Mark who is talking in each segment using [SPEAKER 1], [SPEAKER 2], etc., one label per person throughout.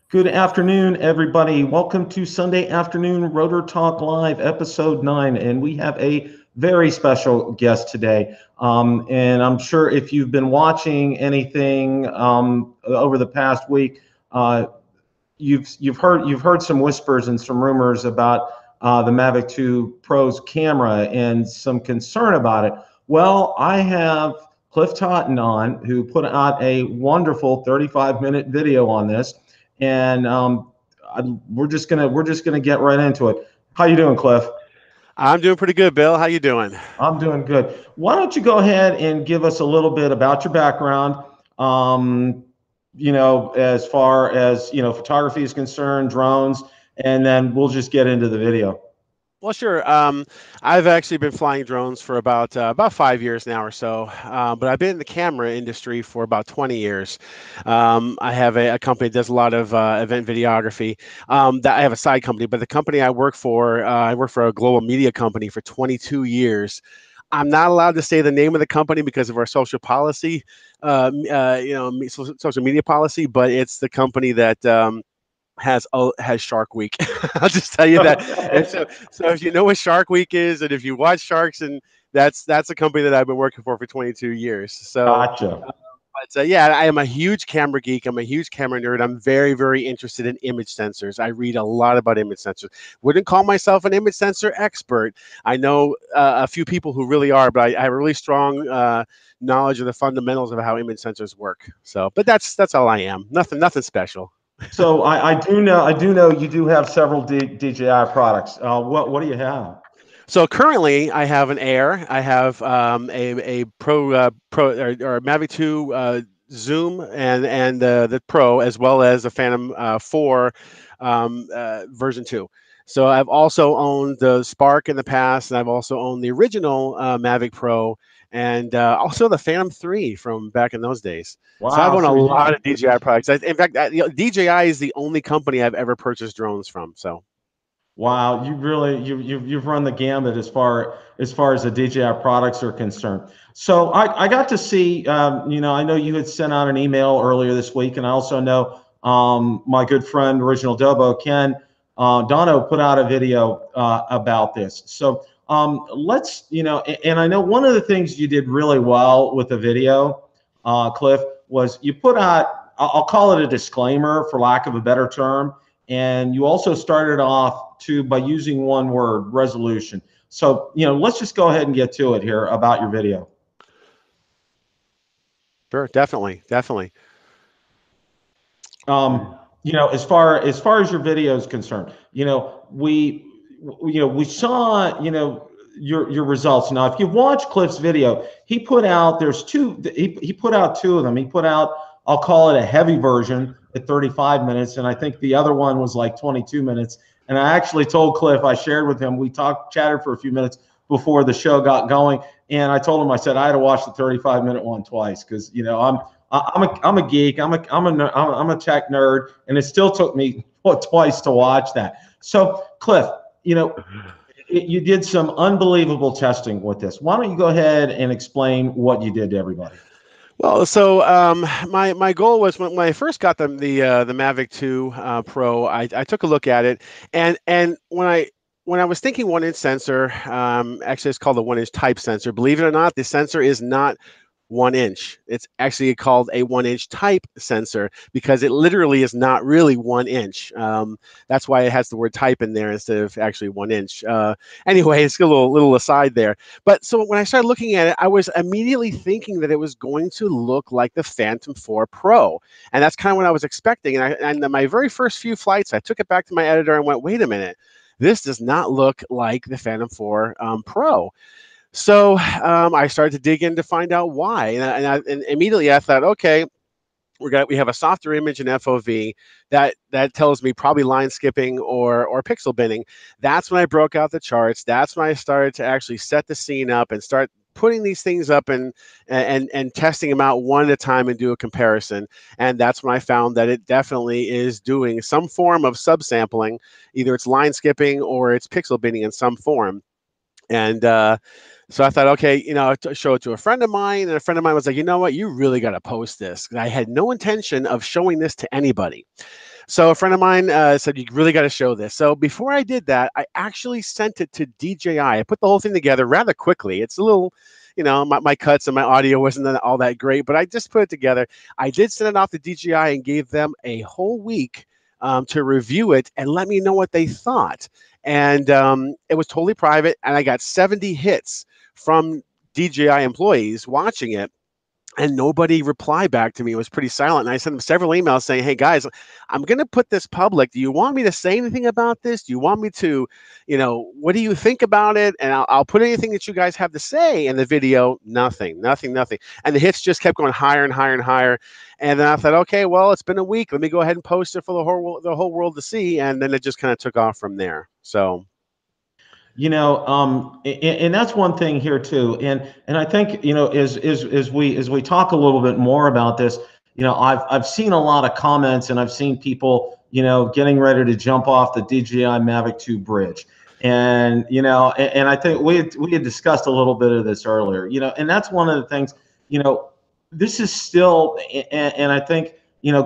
[SPEAKER 1] Good afternoon, everybody. Welcome to Sunday Afternoon Rotor Talk Live, episode 9. And we have a very special guest today. And I'm sure if you've been watching anything over the past week, you've heard some whispers and some rumors about the Mavic 2 Pro's camera and some concern about it. Well, I have Cliff Totten on, who put out a wonderful 35-minute video on this, and we're just gonna get right into it. How you doing, Cliff?
[SPEAKER 2] I'm doing pretty good, Bill. How you doing?
[SPEAKER 1] I'm doing good. Why don't you go ahead and give us a little bit about your background? As far as photography is concerned, drones, and then we'll just get into the video.
[SPEAKER 2] Well, sure. I've actually been flying drones for about 5 years now or so, but I've been in the camera industry for about 20 years. I have a company that does a lot of event videography. That I have a side company, but the company I work for a global media company for 22 years. I'm not allowed to say the name of the company because of our social policy, social media policy. But it's the company that has Shark Week. I'll just tell you that. And so if you know what Shark Week is, and if you watch Sharks, and that's a company that I've been working for 22 years. So.
[SPEAKER 1] Gotcha.
[SPEAKER 2] Yeah, I am a huge camera geek. I'm a huge camera nerd. I'm very, very interested in image sensors. I read a lot about image sensors. Wouldn't call myself an image sensor expert. I know a few people who really are, but I have a really strong knowledge of the fundamentals of how image sensors work. So, but that's all I am. Nothing special.
[SPEAKER 1] So I do know you do have several DJI products. What do you have?
[SPEAKER 2] So currently, I have an Air. I have a Pro or Mavic 2 Zoom and the Pro, as well as a Phantom 4 version 2. So I've also owned the Spark in the past, and I've also owned the original Mavic Pro, and also the Phantom 3 from back in those days.
[SPEAKER 1] Wow.
[SPEAKER 2] So I've owned a lot of DJI products. In fact, DJI is the only company I've ever purchased drones from. So.
[SPEAKER 1] Wow, you've run the gamut as far as the DJI products are concerned. So I got to see, I know you had sent out an email earlier this week, and I also know my good friend Original Dobo Ken Dono put out a video about this. So let's, and I know one of the things you did really well with the video, Cliff, was you put out, I'll call it a disclaimer for lack of a better term. And you also started off by using one word, resolution. So, let's just go ahead and get to it here about your video.
[SPEAKER 2] Sure, definitely.
[SPEAKER 1] As far as your video is concerned, we saw, your results. Now, if you watch Cliff's video, he put out, he put out two of them. He put out, I'll call it a heavy version at 35 minutes. And I think the other one was like 22 minutes. And I actually told Cliff, I shared with him, we chatted for a few minutes before the show got going. And I told him, I said, I had to watch the 35-minute one twice. Cause I'm a geek. I'm a tech nerd. And it still took me twice to watch that. So Cliff, you did some unbelievable testing with this. Why don't you go ahead and explain what you did to everybody?
[SPEAKER 2] Well, so my goal was when I first got the Mavic 2 Pro, I took a look at it, and when I was thinking 1-inch sensor, actually it's called the 1-inch type sensor. Believe it or not, the sensor is not 1 inch. It's actually called a 1-inch type sensor because it literally is not really 1 inch. That's why it has the word type in there instead of actually 1 inch. Anyway, it's a little aside there. But so when I started looking at it, I was immediately thinking that it was going to look like the Phantom 4 Pro. And that's kind of what I was expecting. And my very first few flights, I took it back to my editor and went, wait a minute, this does not look like the Phantom 4 Pro. So I started to dig in to find out why, and immediately I thought, okay, we have a softer image in FOV that tells me probably line skipping or pixel binning. That's when I broke out the charts. That's when I started to actually set the scene up and start putting these things up and testing them out one at a time and do a comparison. And that's when I found that it definitely is doing some form of subsampling. Either it's line skipping or it's pixel binning in some form. And so I thought, okay, show it to a friend of mine. And a friend of mine was like, you know what, you really got to post this. I had no intention of showing this to anybody. So a friend of mine said, you really got to show this. So before I did that, I actually sent it to DJI. I put the whole thing together rather quickly. It's a little, my cuts and my audio wasn't all that great, but I just put it together. I did send it off to DJI and gave them a whole week to review it and let me know what they thought. And it was totally private, and I got 70 hits from DJI employees watching it, and nobody replied back to me. It was pretty silent. And I sent them several emails saying, hey, guys, I'm going to put this public. Do you want me to say anything about this? Do you want me to, what do you think about it? And I'll put anything that you guys have to say in the video. Nothing. And the hits just kept going higher and higher and higher. And then I thought, okay, well, it's been a week. Let me go ahead and post it for the whole world to see. And then it just kind of took off from there. So.
[SPEAKER 1] And that's one thing here too. And I think, as we talk a little bit more about this, I've seen a lot of comments, and I've seen people, getting ready to jump off the DJI Mavic 2 bridge. And, and I think we had discussed a little bit of this earlier, and that's one of the things, this is still, and I think,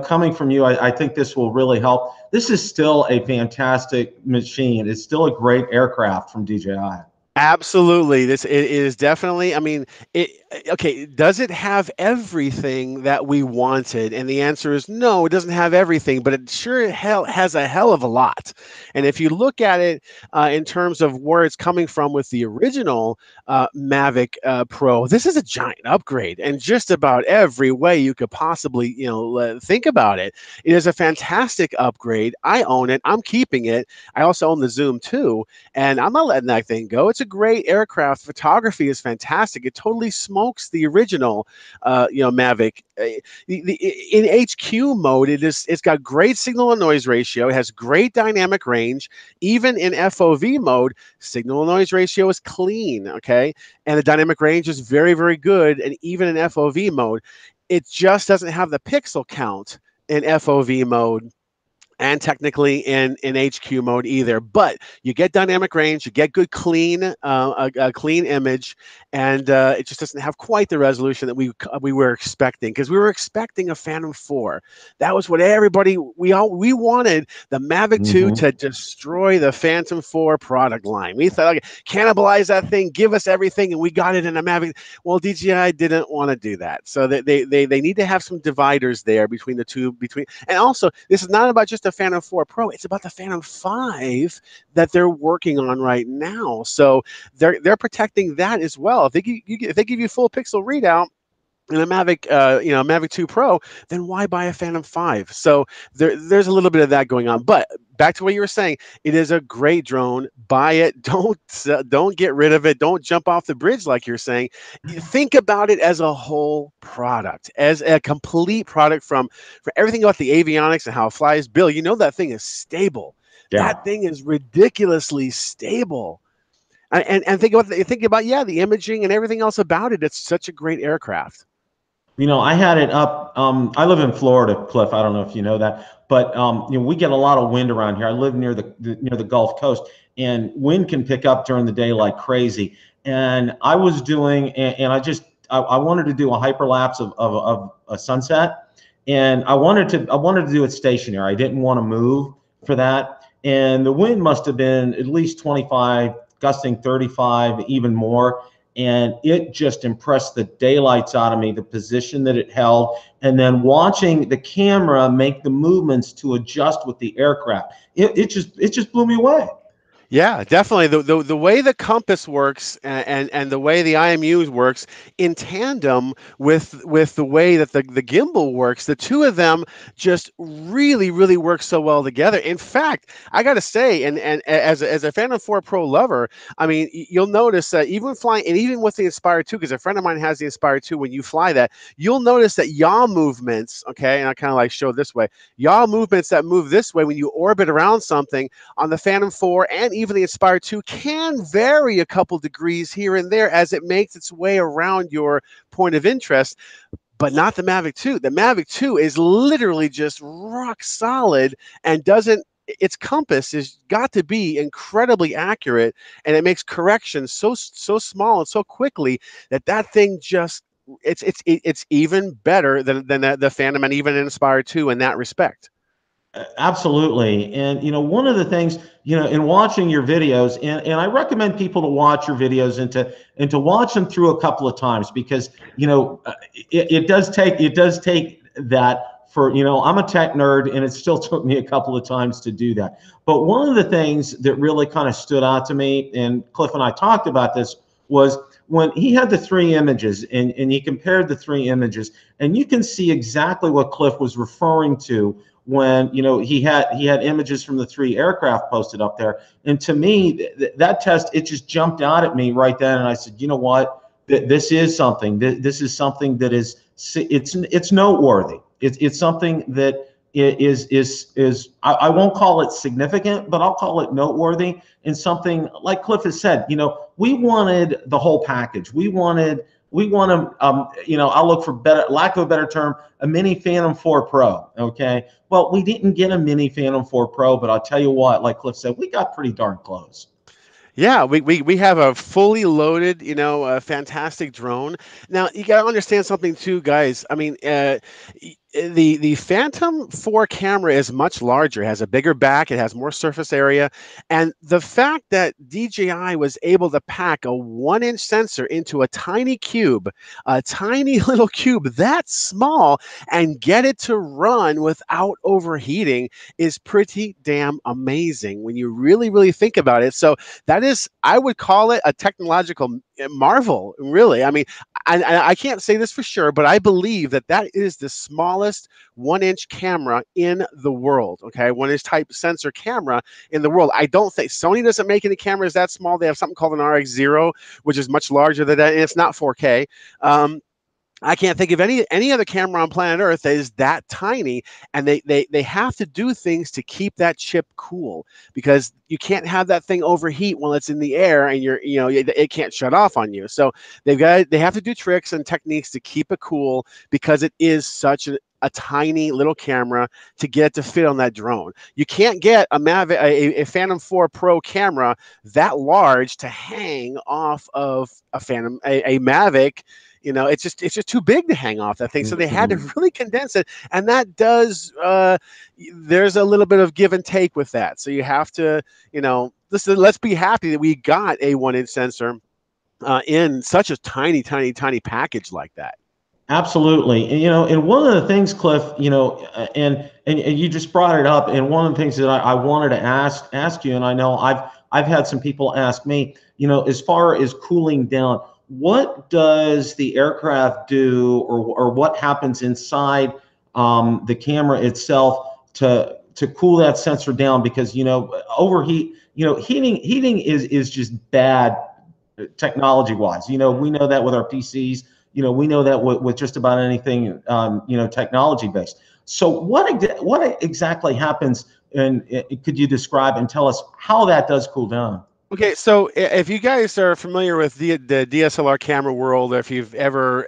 [SPEAKER 1] coming from you, I think this will really help. This is still a fantastic machine. It's still a great aircraft from DJI.
[SPEAKER 2] Absolutely. It is definitely, okay, does it have everything that we wanted? And the answer is no, it doesn't have everything, but it sure has a hell of a lot. And if you look at it in terms of where it's coming from with the original Mavic Pro, this is a giant upgrade in just about every way you could possibly, think about it. It is a fantastic upgrade. I own it. I'm keeping it. I also own the Zoom too, and I'm not letting that thing go. It's a great aircraft. Photography is fantastic. It totally smokes the original, Mavic. In HQ mode, it's got great signal and noise ratio. It has great dynamic range. Even in FOV mode, signal and noise ratio is clean. Okay, and the dynamic range is very, very good. And even in FOV mode, it just doesn't have the pixel count in FOV mode, and technically in HQ mode either. But you get dynamic range, you get good clean, a clean image, and it just doesn't have quite the resolution that we were expecting, because we were expecting a Phantom 4. That was what everybody, we wanted the Mavic 2 to destroy the Phantom 4 product line. We thought, okay, cannibalize that thing, give us everything, and we got it in a Mavic. Well, DJI didn't want to do that. So they need to have some dividers there between the two, and also this is not about just the Phantom 4 Pro, it's about the Phantom 5 that they're working on right now. So they're protecting that as well. If they give you full pixel readout in a Mavic, Mavic 2 Pro, then why buy a Phantom 5? So there's a little bit of that going on. But back to what you were saying, it is a great drone. Buy it. Don't get rid of it. Don't jump off the bridge like you're saying. Think about it as a whole product, as a complete product for everything about the avionics and how it flies. Bill, that thing is stable. Yeah. That thing is ridiculously stable. And think about the imaging and everything else about it. It's such a great aircraft.
[SPEAKER 1] I had it up. I live in Florida, Cliff. I don't know if you know that, but we get a lot of wind around here. I live near the Gulf Coast, and wind can pick up during the day like crazy. And I was doing, and I wanted to do a hyperlapse of a sunset, and I wanted to do it stationary. I didn't want to move for that, and the wind must have been at least 25, gusting 35, even more. And it just impressed the daylights out of me, the position that it held, and then watching the camera make the movements to adjust with the aircraft. It just blew me away.
[SPEAKER 2] Yeah, definitely. The way the compass works and the way the IMU works in tandem with the way that the gimbal works, the two of them just really, really work so well together. In fact, I got to say, and as a Phantom 4 Pro lover, you'll notice that even flying, and even with the Inspire 2, because a friend of mine has the Inspire 2, when you fly that, you'll notice that yaw movements, okay, and I kind of like show this way, yaw movements that move this way when you orbit around something on the Phantom 4 and even the Inspire 2 can vary a couple degrees here and there as it makes its way around your point of interest, but not the Mavic 2. The Mavic 2 is literally just rock solid and its compass has got to be incredibly accurate, and it makes corrections so small and so quickly that thing just it's even better than the Phantom and even Inspire 2 in that respect.
[SPEAKER 1] Absolutely. And, one of the things, in watching your videos, and I recommend people to watch your videos and to watch them through a couple of times because, it does take that for, I'm a tech nerd and it still took me a couple of times to do that. But one of the things that really kind of stood out to me, and Cliff and I talked about this, was when he had the three images and he compared the three images, and you can see exactly what Cliff was referring to when he had images from the three aircraft posted up there. And to me, that test, it just jumped out at me right then, and I said, you know what, this is something. This is something that it's noteworthy. It's something that I won't call it significant, but I'll call it noteworthy, and something like Cliff has said. We wanted the whole package. We want to, I'll look for better, lack of a better term, a mini Phantom 4 Pro. Okay. Well, we didn't get a mini Phantom 4 Pro, but I'll tell you what, like Cliff said, we got pretty darn close.
[SPEAKER 2] Yeah, we have a fully loaded, fantastic drone. Now you got to understand something too, guys. I mean, the Phantom 4 camera is much larger, it has a bigger back, it has more surface area, and the fact that DJI was able to pack a 1-inch sensor into a tiny cube, a tiny little cube that small, and get it to run without overheating is pretty damn amazing when you really, really think about it. So that is, I would call it a technological marvel, really. I mean, I can't say this for sure, but I believe that that is the smallest 1-inch camera in the world. Okay, 1-inch type sensor camera in the world. I don't think Sony doesn't make any cameras that small. They have something called an RX0, which is much larger than that, and it's not 4K. I can't think of any other camera on planet Earth that is that tiny, and they have to do things to keep that chip cool, because you can't have that thing overheat while it's in the air and it can't shut off on you. So they have to do tricks and techniques to keep it cool, because it is such a tiny little camera to get it to fit on that drone. You can't get a Mavic, a Phantom 4 Pro camera that large to hang off of a Mavic. It's just too big to hang off that thing. So they had to really condense it, and that does. There's a little bit of give and take with that. So you have to, let's be happy that we got a 1-inch sensor in such a tiny, tiny, tiny package like that.
[SPEAKER 1] Absolutely. And one of the things, Cliff, and you just brought it up, and one of the things that I wanted to ask you, and I know I've had some people ask me, as far as cooling down, what does the aircraft do, or what happens inside the camera itself to cool that sensor down? Because overheat, heating is just bad technology wise. We know that with our PCs. We know that with just about anything technology based. So what exactly happens, and could you describe and tell us how that does cool down?
[SPEAKER 2] Okay, so if you guys are familiar with the DSLR camera world, or if you've ever,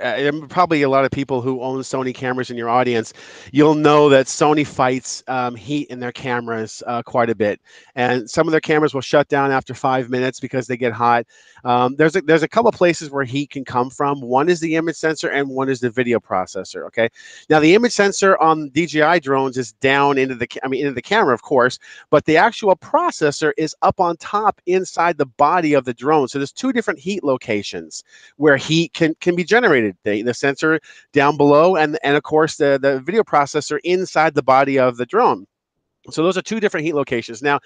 [SPEAKER 2] probably a lot of people who own Sony cameras in your audience, you'll know that Sony fights heat in their cameras quite a bit. And some of their cameras will shut down after 5 minutes because they get hot. There's a couple of places where heat can come from. One is the image sensor, and one is the video processor. Okay, now the image sensor on DJI drones is down into the camera, of course, but the actual processor is up on top inside the body of the drone. So there's two different heat locations where heat can be generated. The sensor down below, and of course the video processor inside the body of the drone. So those are two different heat locations. Now,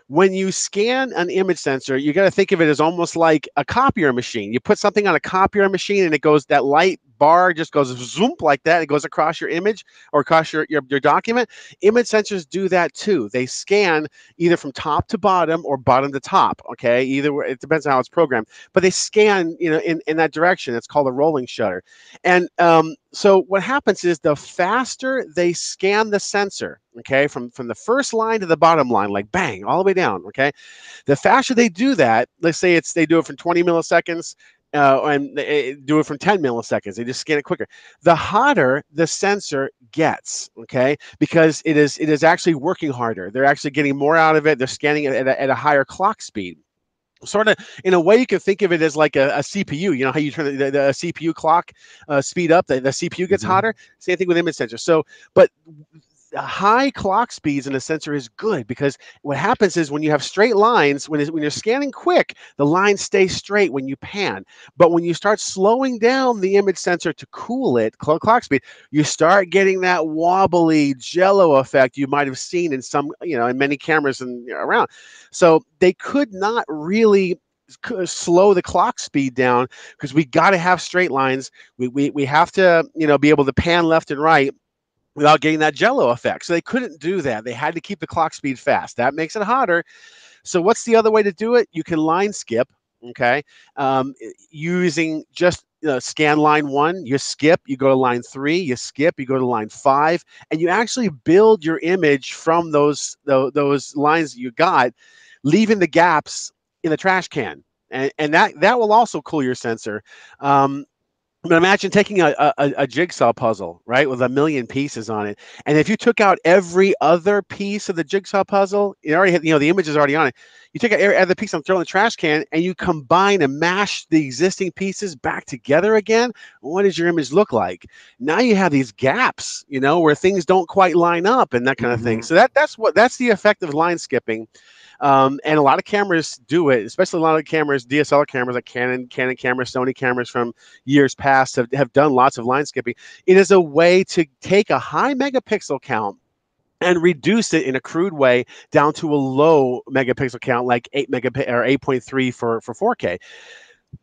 [SPEAKER 2] when you scan an image sensor, you got to think of it as almost like a copier machine. You put something on a copier machine, and it goes, that light bar just goes zoom like that. It goes across your image or across your document. Image sensors do that too. They scan either from top to bottom or bottom to top. Okay, either way, it depends on how it's programmed, but they scan in that direction. It's called a rolling shutter. And so what happens is, the faster they scan the sensor, okay, from the first line to the bottom line, like bang, all the way down, okay, the faster they do that, let's say they do it from 20 milliseconds, and they do it from 10 milliseconds. They just scan it quicker. The hotter the sensor gets, okay, because it is actually working harder. They're actually getting more out of it. They're scanning it at a higher clock speed. Sort of, in a way, you can think of it as like a CPU. You know how you turn the CPU clock speed up, the CPU gets hotter. Same thing with image sensors. So, but high clock speeds in a sensor is good, because what happens is when you have straight lines, when you're scanning quick, the lines stay straight when you pan. But when you start slowing down the image sensor to cool it, clock speed, you start getting that wobbly jello effect you might have seen in some, in many cameras and around. So they could not really slow the clock speed down, because we got to have straight lines. We have to, be able to pan left and right without getting that jello effect. So they couldn't do that. They had to keep the clock speed fast. That makes it hotter. So what's the other way to do it? You can line skip, okay? Using just scan line 1, you skip, you go to line 3, you skip, you go to line 5, and you actually build your image from those lines you got, leaving the gaps in the trash can. And that will also cool your sensor. But imagine taking a jigsaw puzzle, right, with a million pieces on it, and if you took out every other piece of the jigsaw puzzle, it already had, the image is already on it. You take out every other piece and throw in the trash can, and you combine and mash the existing pieces back together again. What does your image look like? Now you have these gaps, where things don't quite line up and that kind of thing. So that's the effect of line skipping. And a lot of cameras do it, especially a lot of cameras, DSLR cameras, like Canon cameras, Sony cameras from years past have done lots of line skipping. It is a way to take a high megapixel count and reduce it in a crude way down to a low megapixel count, like 8.3 for 4K.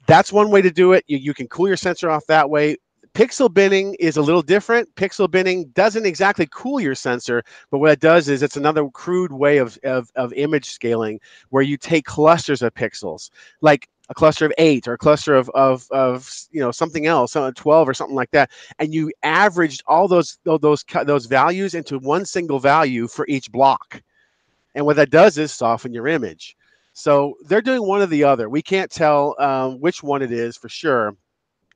[SPEAKER 2] That's one way to do it. You can cool your sensor off that way. Pixel binning is a little different. Pixel binning doesn't exactly cool your sensor, but what it does is it's another crude way of image scaling, where you take clusters of pixels, like a cluster of 8 or a cluster of something else, 12 or something like that, and you averaged all those values into one single value for each block. And what that does is soften your image. So they're doing one or the other. We can't tell which one it is for sure,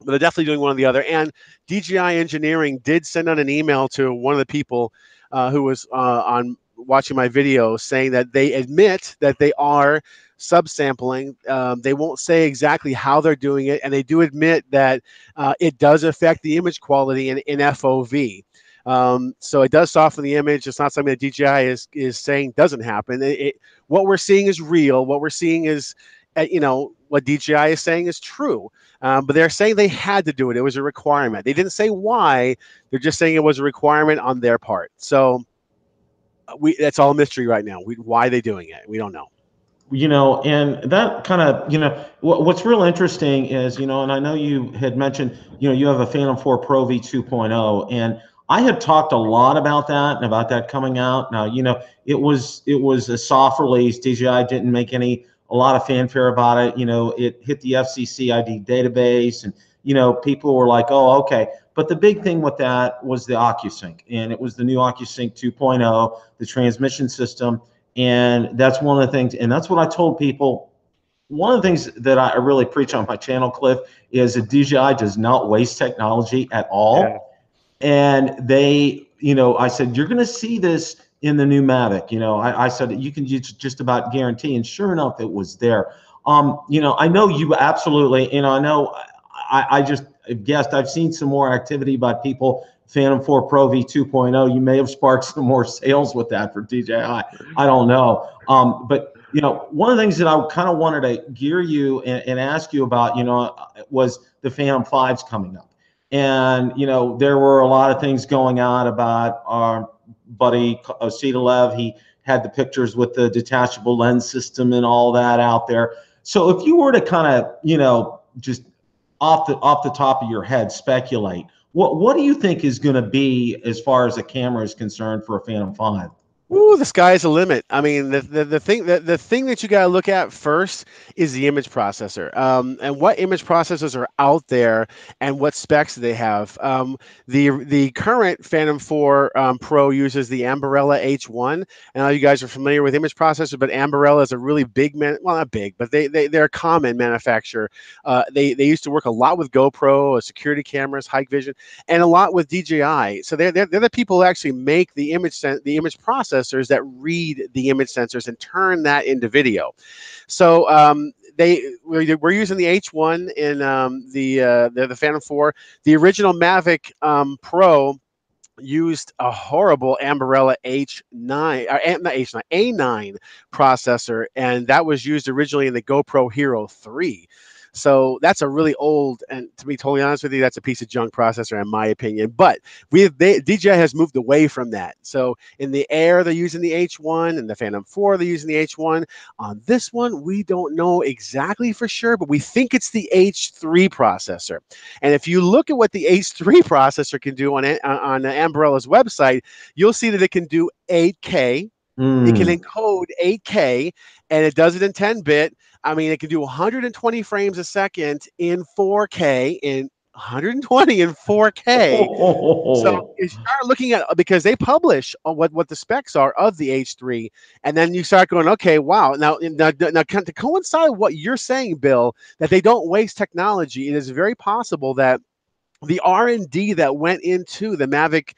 [SPEAKER 2] but they're definitely doing one or the other. And DJI Engineering did send out an email to one of the people who was on watching my video, saying that they admit that they are subsampling. They won't say exactly how they're doing it, and they do admit that it does affect the image quality in FOV. So it does soften the image. It's not something that DJI is saying doesn't happen. What we're seeing is real. What we're seeing is, what DJI is saying is true. But they're saying they had to do it. It was a requirement. They didn't say why. They're just saying it was a requirement on their part. So that's all a mystery right now. Why they're doing it, we don't know.
[SPEAKER 1] And that kind of, what's real interesting is, and I know you had mentioned, you have a Phantom 4 Pro V 2.0, and I had talked a lot about that and about that coming out. Now, it was a soft release. DJI didn't make a lot of fanfare about it. It hit the FCC ID database, and, people were like, oh, okay. But the big thing with that was the OcuSync, and it was the new OcuSync 2.0, the transmission system. And that's one of the things, and that's what I told people. One of the things that I really preach on my channel, Cliff, is that DJI does not waste technology at all. Yeah. And they, I said, you're going to see this in the new Mavic. I said, you can just about guarantee. And sure enough, it was there. I know you absolutely, I know I just guessed, I've seen some more activity by people. Phantom 4 Pro V 2.0, you may have sparked some more sales with that for DJI. I don't know. But, one of the things that I kind of wanted to gear you and ask you about, was the Phantom 5s coming up. And, there were a lot of things going on about our buddy Osita. He had the pictures with the detachable lens system and all that out there. So if you were to kind of, just off the top of your head speculate, what do you think is going to be, as far as a camera is concerned, for a Phantom 5?
[SPEAKER 2] Ooh, the sky's the limit. I mean, the thing that you got to look at first is the image processor, and what image processors are out there and what specs they have. The current Phantom 4 Pro uses the Ambarella H1. I know you guys are familiar with image processors, but Ambarella is a really big well, not big, but they're a common manufacturer. They used to work a lot with GoPro, security cameras, hike vision, and a lot with DJI. So they're the people who actually make the image processors that read the image sensors and turn that into video. So we're using the H1 in the Phantom 4. The original Mavic Pro used a horrible Ambarella H9, not H9, A9 processor, and that was used originally in the GoPro Hero 3. So that's a really old, and to be totally honest with you, that's a piece of junk processor in my opinion. But DJI has moved away from that. So in the Air, they're using the H1, and the Phantom 4, they're using the H1. On this one, we don't know exactly for sure, but we think it's the H3 processor. And if you look at what the H3 processor can do on Ambarella's website, you'll see that it can do 8K. It can encode 8K, and it does it in 10-bit. I mean, it can do 120 frames a second in 4K, in 120 in 4K. So you start looking at, because they publish what the specs are of the H3, and then you start going, okay, wow. Now to coincide with what you're saying, Bill, that they don't waste technology, it is very possible that the R&D that went into the Mavic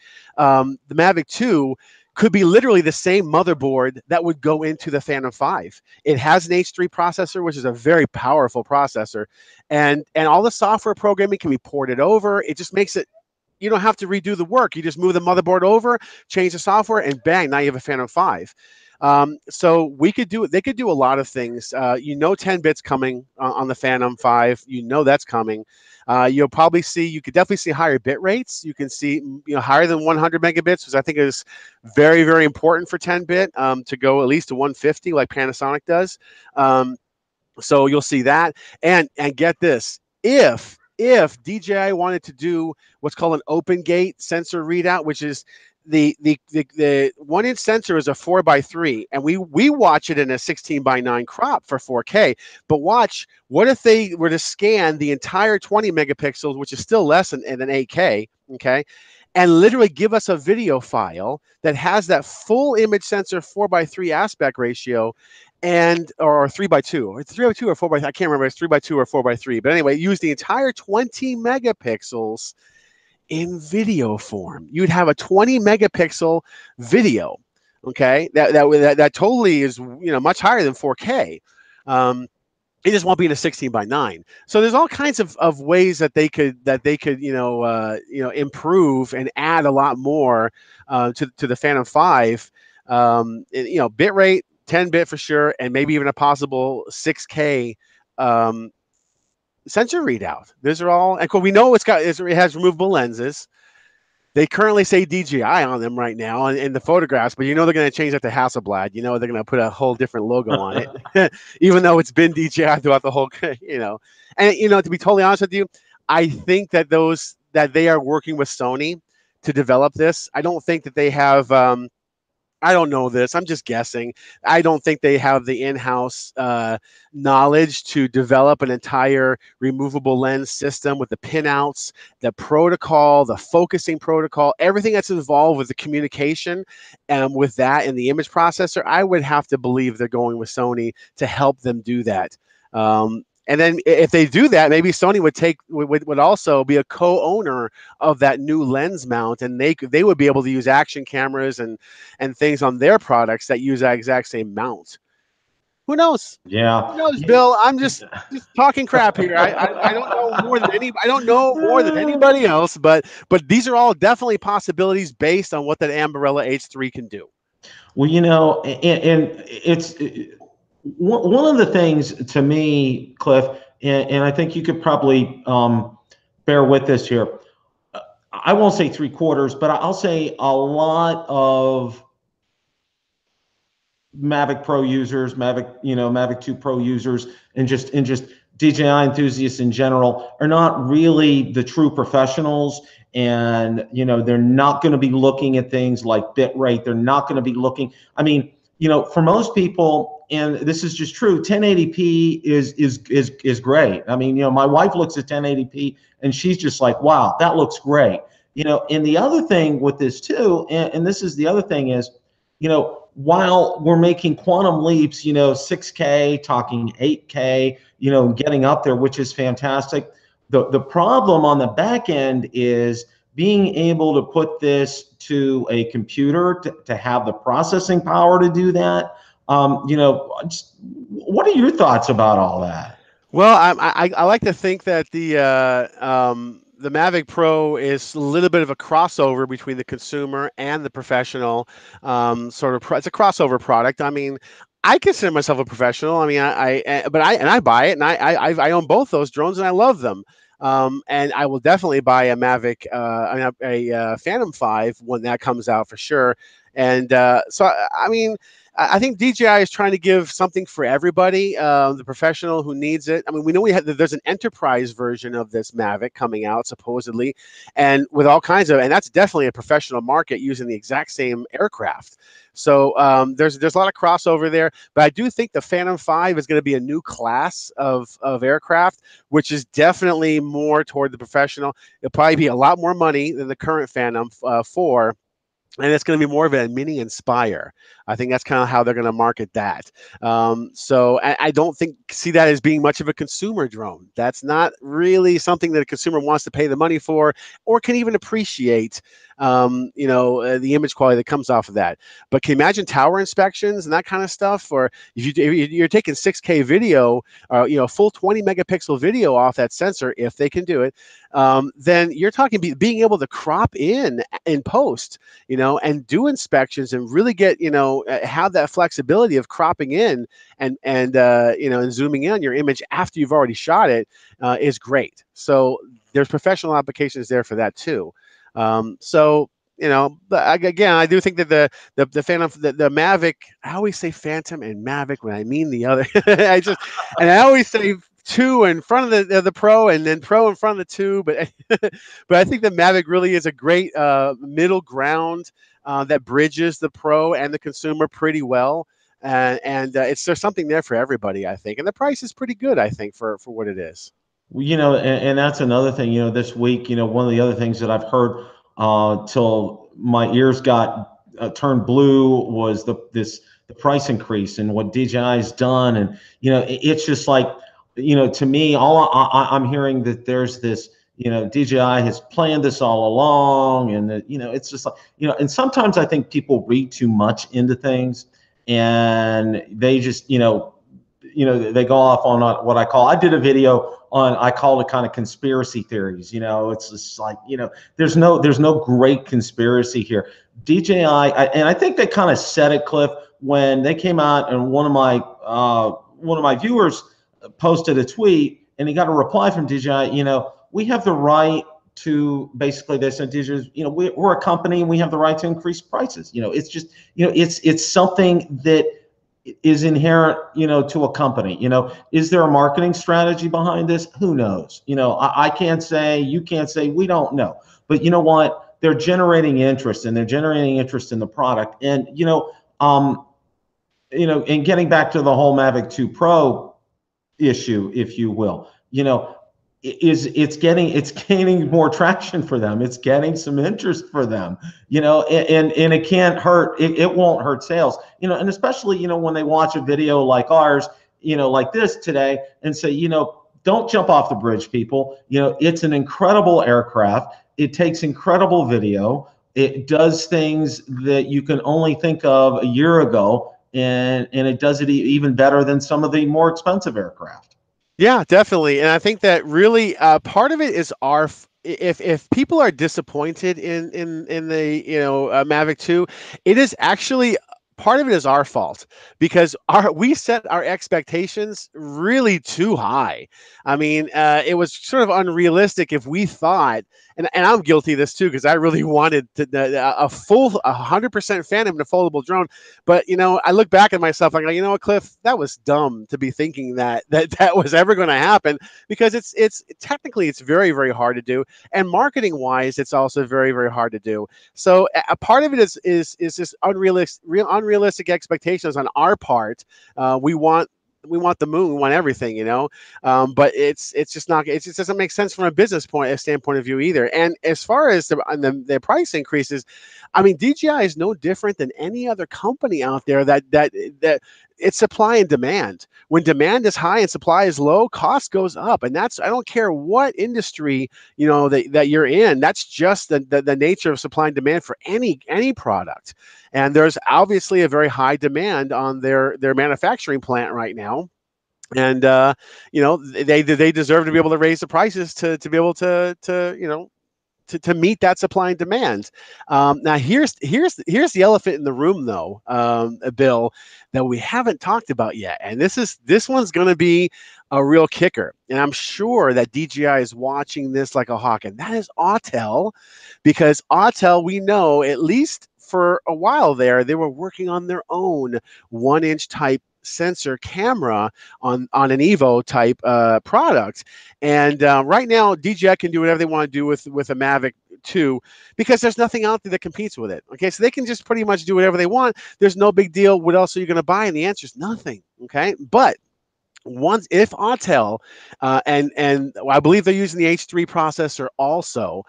[SPEAKER 2] 2 could be literally the same motherboard that would go into the Phantom 5. It has an H3 processor, which is a very powerful processor, and all the software programming can be ported over. It just makes it, you don't have to redo the work. You just move the motherboard over, change the software, and bang, now you have a Phantom 5. So we could do it. They could do a lot of things. 10 bits coming on the Phantom 5. That's coming. You could definitely see higher bit rates. You can see, higher than 100 megabits, which I think is very, very important for 10-bit, to go at least to 150 like Panasonic does. So you'll see that. And get this, if DJI wanted to do what's called an open gate sensor readout, which is the 1-inch sensor is a 4:3, and we watch it in a 16:9 crop for 4K. But watch, what if they were to scan the entire 20 megapixels, which is still less than an 8K, okay, and literally give us a video file that has that full image sensor 4:3 aspect ratio, or 3:2, or 3:2 or 4:3, I can't remember, it's 3:2 or 4:3, but anyway, use the entire 20 megapixels in video form. You'd have a 20 megapixel video, okay? That totally is, much higher than 4K. It just won't be in a 16:9. So there's all kinds of ways that they could improve and add a lot more to the Phantom 5. Bit rate 10-bit for sure, and maybe even a possible 6K sensor readout. Those are all, and we know it has removable lenses. They currently say DJI on them right now in the photographs, but they're going to change that to Hasselblad. They're going to put a whole different logo on it, even though it's been DJI throughout the whole, And to be totally honest with you, I think that they are working with Sony to develop this. I don't think that they have. I don't know this. I'm just guessing. I don't think they have the in-house knowledge to develop an entire removable lens system with the pinouts, the protocol, the focusing protocol, everything that's involved with the communication with that and the image processor. I would have to believe they're going with Sony to help them do that. And then if they do that, maybe Sony would also be a co-owner of that new lens mount, and they would be able to use action cameras and things on their products that use that exact same mount. Who knows?
[SPEAKER 1] Yeah.
[SPEAKER 2] Who knows, Bill? I'm just talking crap here. I don't know more than I don't know more than anybody else, but these are all definitely possibilities based on what that Ambarella H3 can do.
[SPEAKER 1] Well, and it's one of the things to me, Cliff, and I think you could probably bear with this here. I won't say 3/4, but I'll say a lot of Mavic Pro users, Mavic 2 Pro users, and just DJI enthusiasts in general are not really the true professionals. And they're not going to be looking at things like bit rate. They're not going to be looking. I mean, for most people, and this is just true, 1080p is great. I mean, my wife looks at 1080p and she's just like, wow, that looks great. And the other thing with this too, and this is the other thing is, while we're making quantum leaps, 6K, talking 8K, getting up there, which is fantastic. The problem on the back end is being able to put this to a computer to have the processing power to do that. What are your thoughts about all that?
[SPEAKER 2] Well, I like to think that the Mavic Pro is a little bit of a crossover between the consumer and the professional it's a crossover product. I mean, I consider myself a professional. I mean, I buy it, and I own both those drones, and I love them. And I will definitely buy a Mavic, a Phantom 5 when that comes out for sure. And I mean, I think DJI is trying to give something for everybody, the professional who needs it. I mean, we know there's an enterprise version of this Mavic coming out supposedly, and with all kinds of, and that's definitely a professional market using the exact same aircraft. So there's a lot of crossover there, but I do think the Phantom 5 is going to be a new class of aircraft, which is definitely more toward the professional. It'll probably be a lot more money than the current Phantom 4. And it's going to be more of a mini Inspire. I think that's kind of how they're going to market that. So I don't see that as being much of a consumer drone. That's not really something that a consumer wants to pay the money for or can even appreciate, the image quality that comes off of that. But can you imagine tower inspections and that kind of stuff? Or if you're taking 6K video, full 20 megapixel video off that sensor, if they can do it, then you're talking being able to crop in post, and do inspections and really get, have that flexibility of cropping in and zooming in on your image after you've already shot it is great. So there's professional applications there for that too. Again, I do think that the Phantom, the Mavic, I always say Phantom and Mavic when I mean the other. I always say 2 in front of the Pro and then Pro in front of the 2. But but I think the Mavic really is a great middle ground that bridges the Pro and the consumer pretty well. There's something there for everybody, I think. And the price is pretty good, I think, for what it is.
[SPEAKER 1] And that's another thing, this week, one of the other things that I've heard till my ears got turned blue was the price increase and what DJI's done. And, it's just like, to me, I'm hearing that there's this, DJI has planned this all along, and that, it's just like, and sometimes I think people read too much into things and they just, they go off on what I did a video on, I call it kind of conspiracy theories. It's just like, there's no great conspiracy here. DJI, and I think they kind of said it, Cliff, when they came out, and one of my viewers posted a tweet and he got a reply from DJI, we have the right to, basically they said, DJI, we're a company and we have the right to increase prices. It's just, it's something that is inherent, to a company. Is there a marketing strategy behind this? Who knows? I can't say, you can't say, we don't know. But you know what? They're generating interest, and they're generating interest in the product. And and getting back to the whole Mavic 2 Pro issue, if you will, it's gaining more traction for them. It's getting some interest for them, and it can't hurt. It won't hurt sales, and especially, when they watch a video like ours, like this today, and say, don't jump off the bridge, people. It's an incredible aircraft. It takes incredible video. It does things that you can only think of a year ago, and it does it even better than some of the more expensive aircraft.
[SPEAKER 2] Yeah, definitely. And I think that really part of it is if people are disappointed in the Mavic 2, it is actually part of it is our fault, because we set our expectations really too high. I mean, it was sort of unrealistic if we thought, and I'm guilty of this too, because I really wanted a full 100% Phantom to foldable drone. But I look back at myself, I go, you know what, Cliff, that was dumb to be thinking that was ever going to happen, because it's technically very, very hard to do, and marketing wise, it's also very, very hard to do. So a part of it is just unrealistic expectations on our part. We want the moon, we want everything, but it's just not, it just doesn't make sense from a standpoint of view either. And as far as the price increases, I mean, DJI is no different than any other company out there that it's supply and demand. When demand is high and supply is low, cost goes up. And I don't care what industry, that you're in, that's just the nature of supply and demand for any product. And there's obviously a very high demand on their manufacturing plant right now. And you know, they deserve to be able to raise the prices to be able to you know, to meet that supply and demand. Now here's the elephant in the room, though, Bill, that we haven't talked about yet, and this one's going to be a real kicker. And I'm sure that DJI is watching this like a hawk, and that is Autel, because Autel, we know, at least for a while there, they were working on their own 1-inch type sensor camera on an Evo type product. And right now, DJI can do whatever they want to do with a Mavic 2, because there's nothing out there that competes with it. Okay, so they can just pretty much do whatever they want. There's no big deal. What else are you going to buy? And the answer is nothing. Okay, but once, if Autel, and I believe they're using the H3 processor also,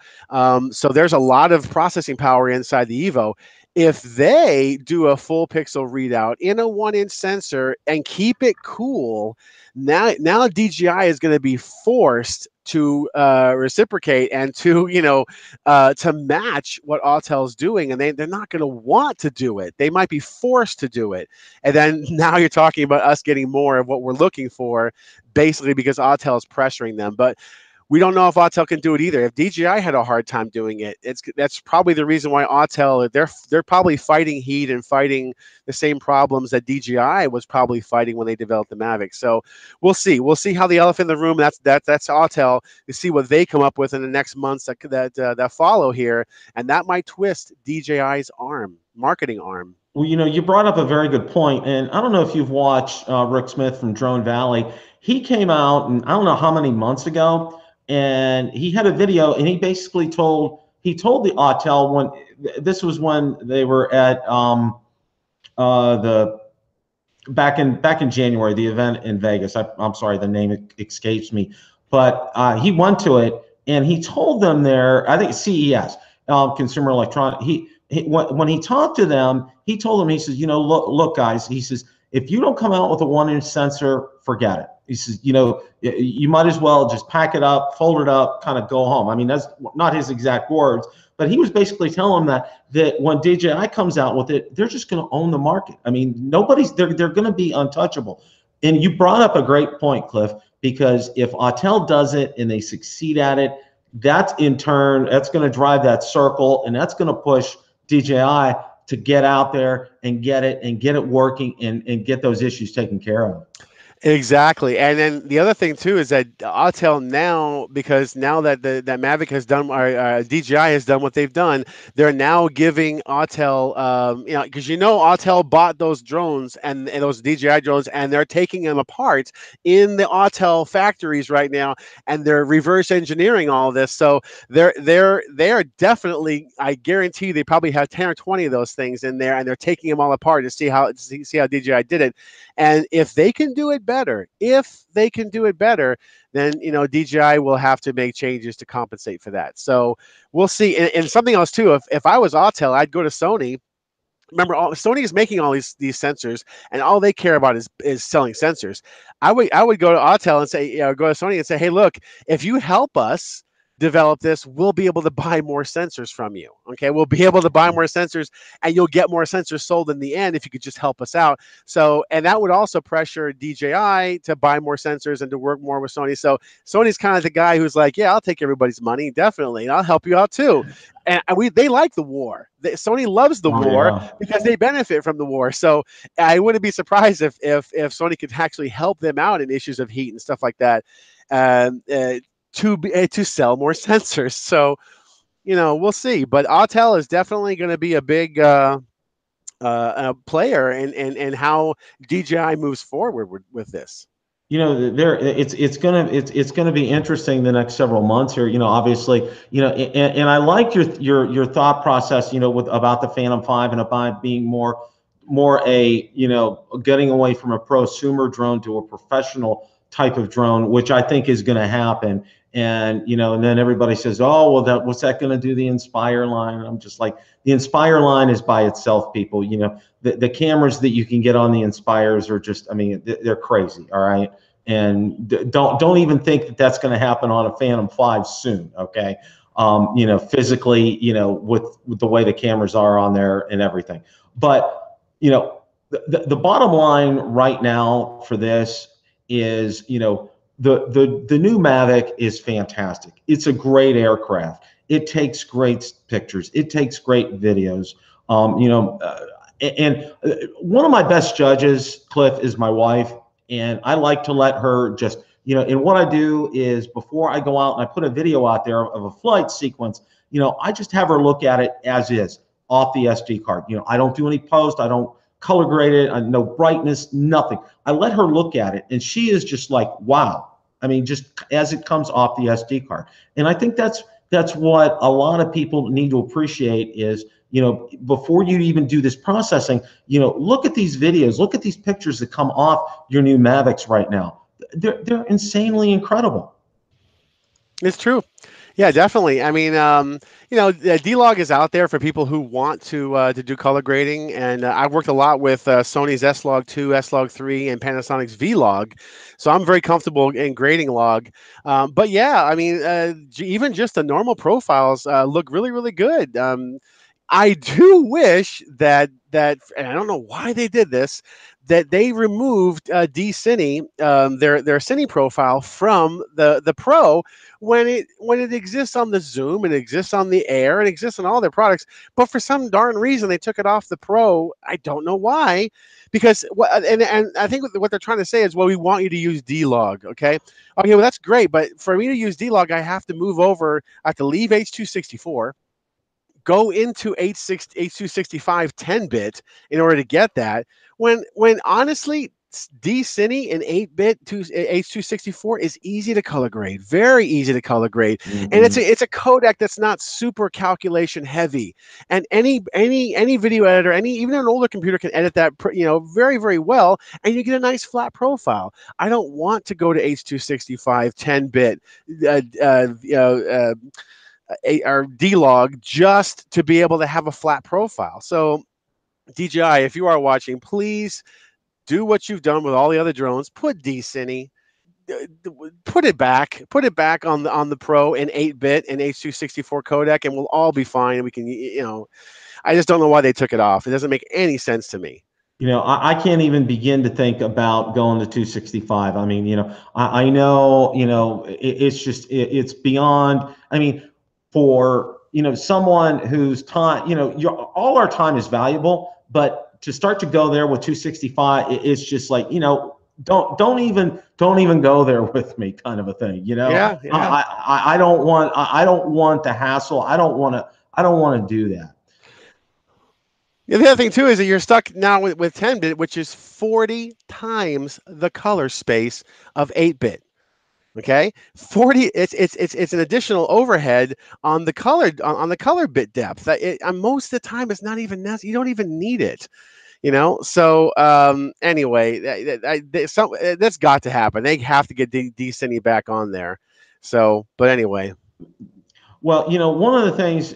[SPEAKER 2] so there's a lot of processing power inside the Evo. If they do a full pixel readout in a 1-inch sensor and keep it cool, now DJI is going to be forced to reciprocate and to, you know, to match what Autel's doing, and they're not going to want to do it. They might be forced to do it, and then now you're talking about us getting more of what we're looking for, basically because Autel is pressuring them. But we don't know if Autel can do it either. If DJI had a hard time doing it, that's probably the reason why Autel, they're probably fighting heat and fighting the same problems that DJI was probably fighting when they developed the Mavic. So we'll see. We'll see how the elephant in the room. That's Autel. To see what they come up with in the next months that follow here, and that might twist DJI's marketing arm.
[SPEAKER 1] Well, you know, you brought up a very good point, and I don't know if you've watched Rick Smith from Drone Valley. He came out, and I don't know how many months ago, and he had a video, and he basically told the Autel, when this was when they were at the back in January, the event in Vegas. I'm sorry, the name escapes me, but he went to it, and he told them there, I think CES, Consumer Electronic. When he talked to them, he told them, he says, you know, look, guys, he says, if you don't come out with a 1-inch sensor, forget it. He says, you know, you might as well just pack it up, fold it up, kind of go home. I mean, that's not his exact words, but he was basically telling them that when DJI comes out with it, they're just going to own the market. I mean, they're going to be untouchable. And you brought up a great point, Cliff, because if Autel does it and they succeed at it, that's in turn, that's going to drive that circle, and that's going to push DJI to get out there and get it working and get those issues taken care of.
[SPEAKER 2] Exactly. And then the other thing too is that Autel now, because now that that Mavic has done, or DJI has done what they've done, they're now giving Autel, you know, because Autel bought those drones and those DJI drones, and they're taking them apart in the Autel factories right now, and they're reverse engineering all of this. So they're definitely, I guarantee they probably have 10 or 20 of those things in there, and they're taking them all apart to see how DJI did it. And if they can do it better, then, you know, DJI will have to make changes to compensate for that. So we'll see. And something else too, if I was Autel, I'd go to Sony. Remember, Sony is making all these sensors, and all they care about is selling sensors. I would go to Autel and say, go to Sony and say, hey, look, if you help us develop this, we'll be able to buy more sensors from you. Okay, we'll be able to buy more sensors, and you'll get more sensors sold in the end if you could just help us out. So, and that would also pressure DJI to buy more sensors and to work more with Sony. So Sony's kind of the guy who's like, yeah, I'll take everybody's money, definitely, and I'll help you out too. And they like the war. Sony loves the war because they benefit from the war. So I wouldn't be surprised if Sony could actually help them out in issues of heat and stuff like that. To sell more sensors. So, you know, we'll see. But Autel is definitely going to be a big player in how DJI moves forward with this.
[SPEAKER 1] You know, it's gonna be interesting the next several months here. You know, obviously, you know, and I like your thought process. You know, about the Phantom 5 and about being more a, you know, getting away from a prosumer drone to a professional type of drone, which I think is going to happen. And, you know, and then everybody says, oh, well, what's that going to do the Inspire line? And I'm just like, the Inspire line is by itself, people. You know, the cameras that you can get on the Inspires are just, I mean, they're crazy. All right. And don't even think that that's going to happen on a Phantom 5 soon. Okay. You know, physically, you know, with the way the cameras are on there and everything. But, you know, the bottom line right now for this is, the new Mavic is fantastic. It's a great aircraft. It takes great pictures. It takes great videos. And one of my best judges, Cliff, is my wife, and I like to let her just, and what I do is before I go out and I put a video out there of a flight sequence, I just have her look at it as is, off the SD card. I don't do any post. I don't color grade it. No brightness, nothing. I let her look at it, and she is just like, wow. I mean, just as it comes off the SD card. And I think that's what a lot of people need to appreciate is, before you even do this processing, look at these videos, look at these pictures that come off your new Mavics right now. They're insanely incredible.
[SPEAKER 2] It's true. Yeah, definitely. I mean, D-Log is out there for people who want to do color grading, and I've worked a lot with Sony's S-Log 2, S-Log 3, and Panasonic's V-Log, so I'm very comfortable in grading log. But yeah, I mean, even just the normal profiles look really, really good. I do wish that, and I don't know why they did this, that they removed D-Cine, their Cine profile from the Pro when it exists on the Zoom, and it exists on the Air, and it exists on all their products. But for some darn reason, they took it off the Pro. I don't know why, because and I think what they're trying to say is, well, we want you to use D-Log. Okay, well, that's great, but for me to use D-Log, I have to move over. I have to leave H.264. Go into H.265 10-bit in order to get that. When honestly, D-Cine in 8-bit to H.264 is easy to color grade, very easy to color grade, and it's a codec that's not super calculation heavy. And any video editor, even an older computer can edit that, very, very well, and you get a nice flat profile. I don't want to go to H.265 10-bit. Or D-Log just to be able to have a flat profile. So DJI, if you are watching, please do what you've done with all the other drones. Put D-Cine, put it back on the Pro in 8-bit and H.264 codec, and we'll all be fine. We can, I just don't know why they took it off. It doesn't make any sense to me.
[SPEAKER 1] I can't even begin to think about going to 265. I mean, I know, it's just, it's beyond, I mean, for, someone whose time, all our time is valuable, but to start to go there with 265, it's just like, don't even go there with me, kind of a thing,
[SPEAKER 2] Yeah.
[SPEAKER 1] I don't want the hassle. I don't want to do that.
[SPEAKER 2] The other thing too is that you're stuck now with 10-bit, which is 40 times the color space of 8-bit. Okay, 40. It's an additional overhead on the color bit depth. Most of the time, it's not even necessary. You don't even need it. So anyway, that's got to happen. They have to get D-Cine back on there. So, but anyway.
[SPEAKER 1] Well, one of the things,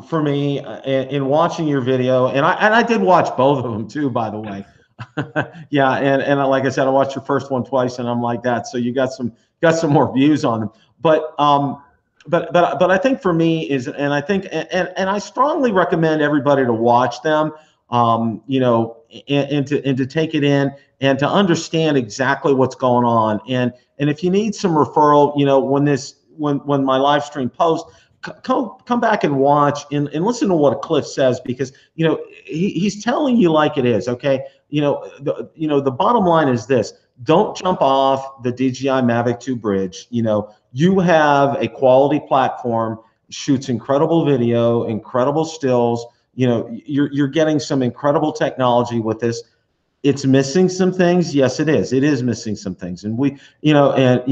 [SPEAKER 1] for me in watching your video, and I did watch both of them too, by the way. Yeah, and like I said, I watched your first one twice, and I'm like that. So you got some more views on them. But I think for me is, and I think, and I strongly recommend everybody to watch them, and to take it in and to understand exactly what's going on. And if you need some referral, when my live stream posts, come back and watch and listen to what Cliff says, because he's telling you like it is. Okay, the bottom line is this: don't jump off the DJI Mavic 2 bridge. You have a quality platform, shoots incredible video, incredible stills. You're getting some incredible technology with this. It's missing some things. Yes, it is. It is missing some things. And we, beyond,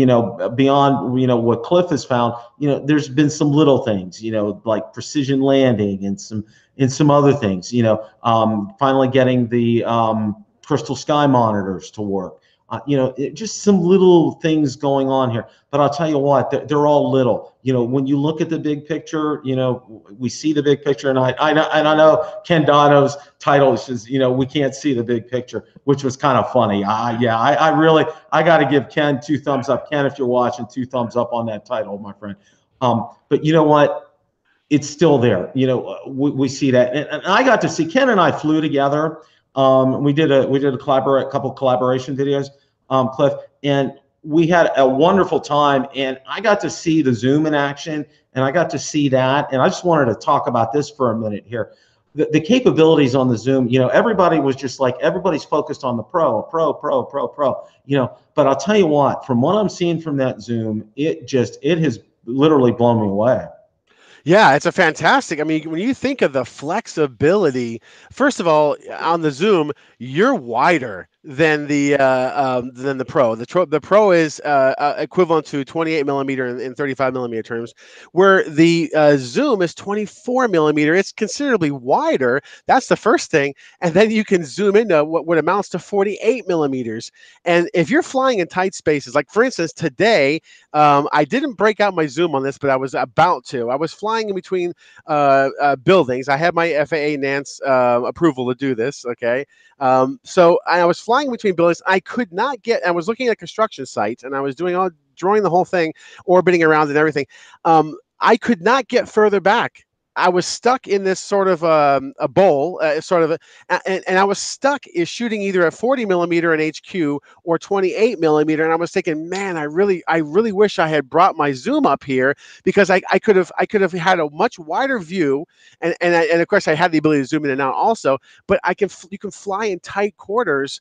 [SPEAKER 1] what Cliff has found, there's been some little things, like precision landing and some other things, finally getting the crystal sky monitors to work. Just some little things going on here. But I'll tell you what, they're all little. When you look at the big picture, we see the big picture. And I know Ken Dono's title says, we can't see the big picture, which was kind of funny. I got to give Ken 2 thumbs up. Ken, if you're watching, 2 thumbs up on that title, my friend. But you know what? It's still there. We see that. And I got to see, Ken and I flew together. We did a couple collaboration videos. Cliff, and we had a wonderful time. And I got to see the zoom in action, and I got to see that. And I just wanted to talk about this for a minute here. The capabilities on the zoom, you know, everybody was just like, everybody's focused on the pro, you know, but I'll tell you what, from what I'm seeing from that zoom, it has literally blown me away.
[SPEAKER 2] Yeah, it's a fantastic. I mean, when you think of the flexibility, first of all, on the Zoom, you're wider than the Pro. The Pro is equivalent to 28 millimeter in 35 millimeter terms, where the Zoom is 24 millimeter. It's considerably wider. That's the first thing, and then you can zoom into what amounts to 48 millimeters. And if you're flying in tight spaces, like for instance today, I didn't break out my zoom on this, but I was about to. I was flying in between buildings. I had my FAA NANCE approval to do this. Okay, so I was flying between buildings. I could not get. I was looking at a construction site, and I was drawing the whole thing, orbiting around and everything. I could not get further back. I was stuck in this sort of a bowl, and I was stuck shooting either at 40 millimeter in HQ or 28 millimeter. And I was thinking, man, I really wish I had brought my zoom up here, because I could have had a much wider view, and of course I had the ability to zoom in and out also. But you can fly in tight quarters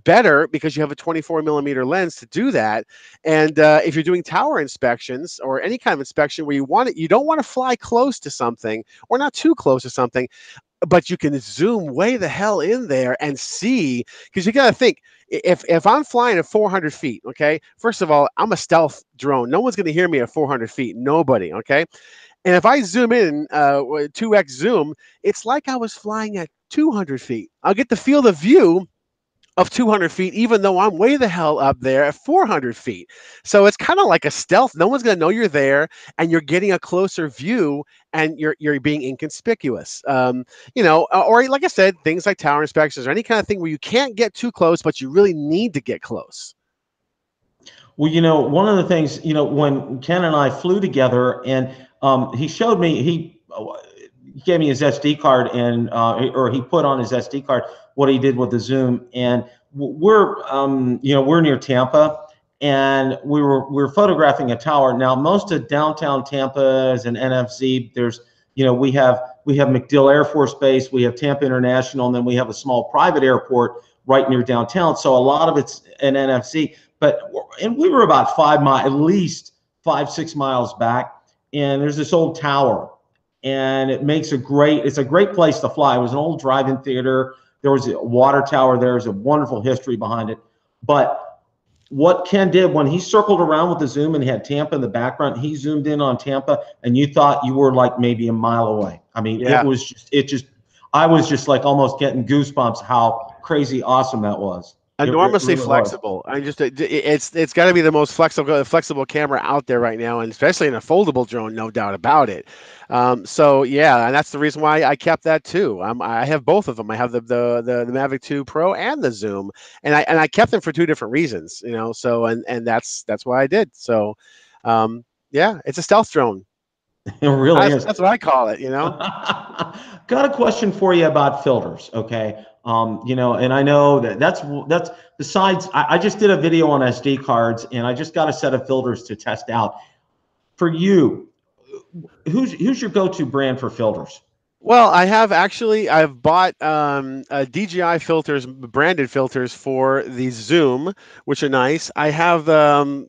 [SPEAKER 2] better because you have a 24 millimeter lens to do that. And if you're doing tower inspections or any kind of inspection where you don't want to fly close to something or not too close to something, but you can zoom way the hell in there and see, because you got to think, if I'm flying at 400 feet, okay, first of all, I'm a stealth drone. No one's going to hear me at 400 feet. Nobody. Okay. And if I zoom in 2x zoom, it's like I was flying at 200 feet. I'll get to feel the view of 200 feet, even though I'm way the hell up there at 400 feet. So it's kind of like a stealth. No one's going to know you're there, and you're getting a closer view, and you're being inconspicuous. You know, or like I said, things like tower inspections or any kind of thing where you can't get too close, but you really need to get close.
[SPEAKER 1] Well, you know, one of the things, you know, when Ken and I flew together, and he showed me, he gave me his SD card, and or he put on his SD card what he did with the zoom. And we're you know, we're near Tampa, and we were photographing a tower. Now most of downtown Tampa is an NFZ. There's, you know, we have MacDill Air Force Base, we have Tampa International, and then we have a small private airport right near downtown. So a lot of it's an NFC. And we were about at least 5-6 miles back, and there's this old tower, and it's a great place to fly. It was an old drive-in theater. There was a water tower there. There's a wonderful history behind it. But what Ken did when he circled around with the zoom and he had Tampa in the background, he zoomed in on Tampa, and you thought you were like maybe a mile away. I mean, yeah. I was just like almost getting goosebumps how crazy awesome that was.
[SPEAKER 2] Enormously flexible. It's got to be the most flexible camera out there right now, and especially in a foldable drone, no doubt about it. So yeah, and that's the reason why I kept that too. I have both of them. I have the Mavic 2 Pro and the Zoom, and I kept them for two different reasons, you know. So and that's why I did. So yeah, it's a stealth drone.
[SPEAKER 1] It really is.
[SPEAKER 2] That's what I call it, you know.
[SPEAKER 1] Got a question for you about filters, okay? You know, and I know that's besides, I just did a video on SD cards, and I just got a set of filters to test out. For you, who's your go-to brand for filters?
[SPEAKER 2] Well, I've bought DJI filters, branded filters for the Zoom, which are nice. I have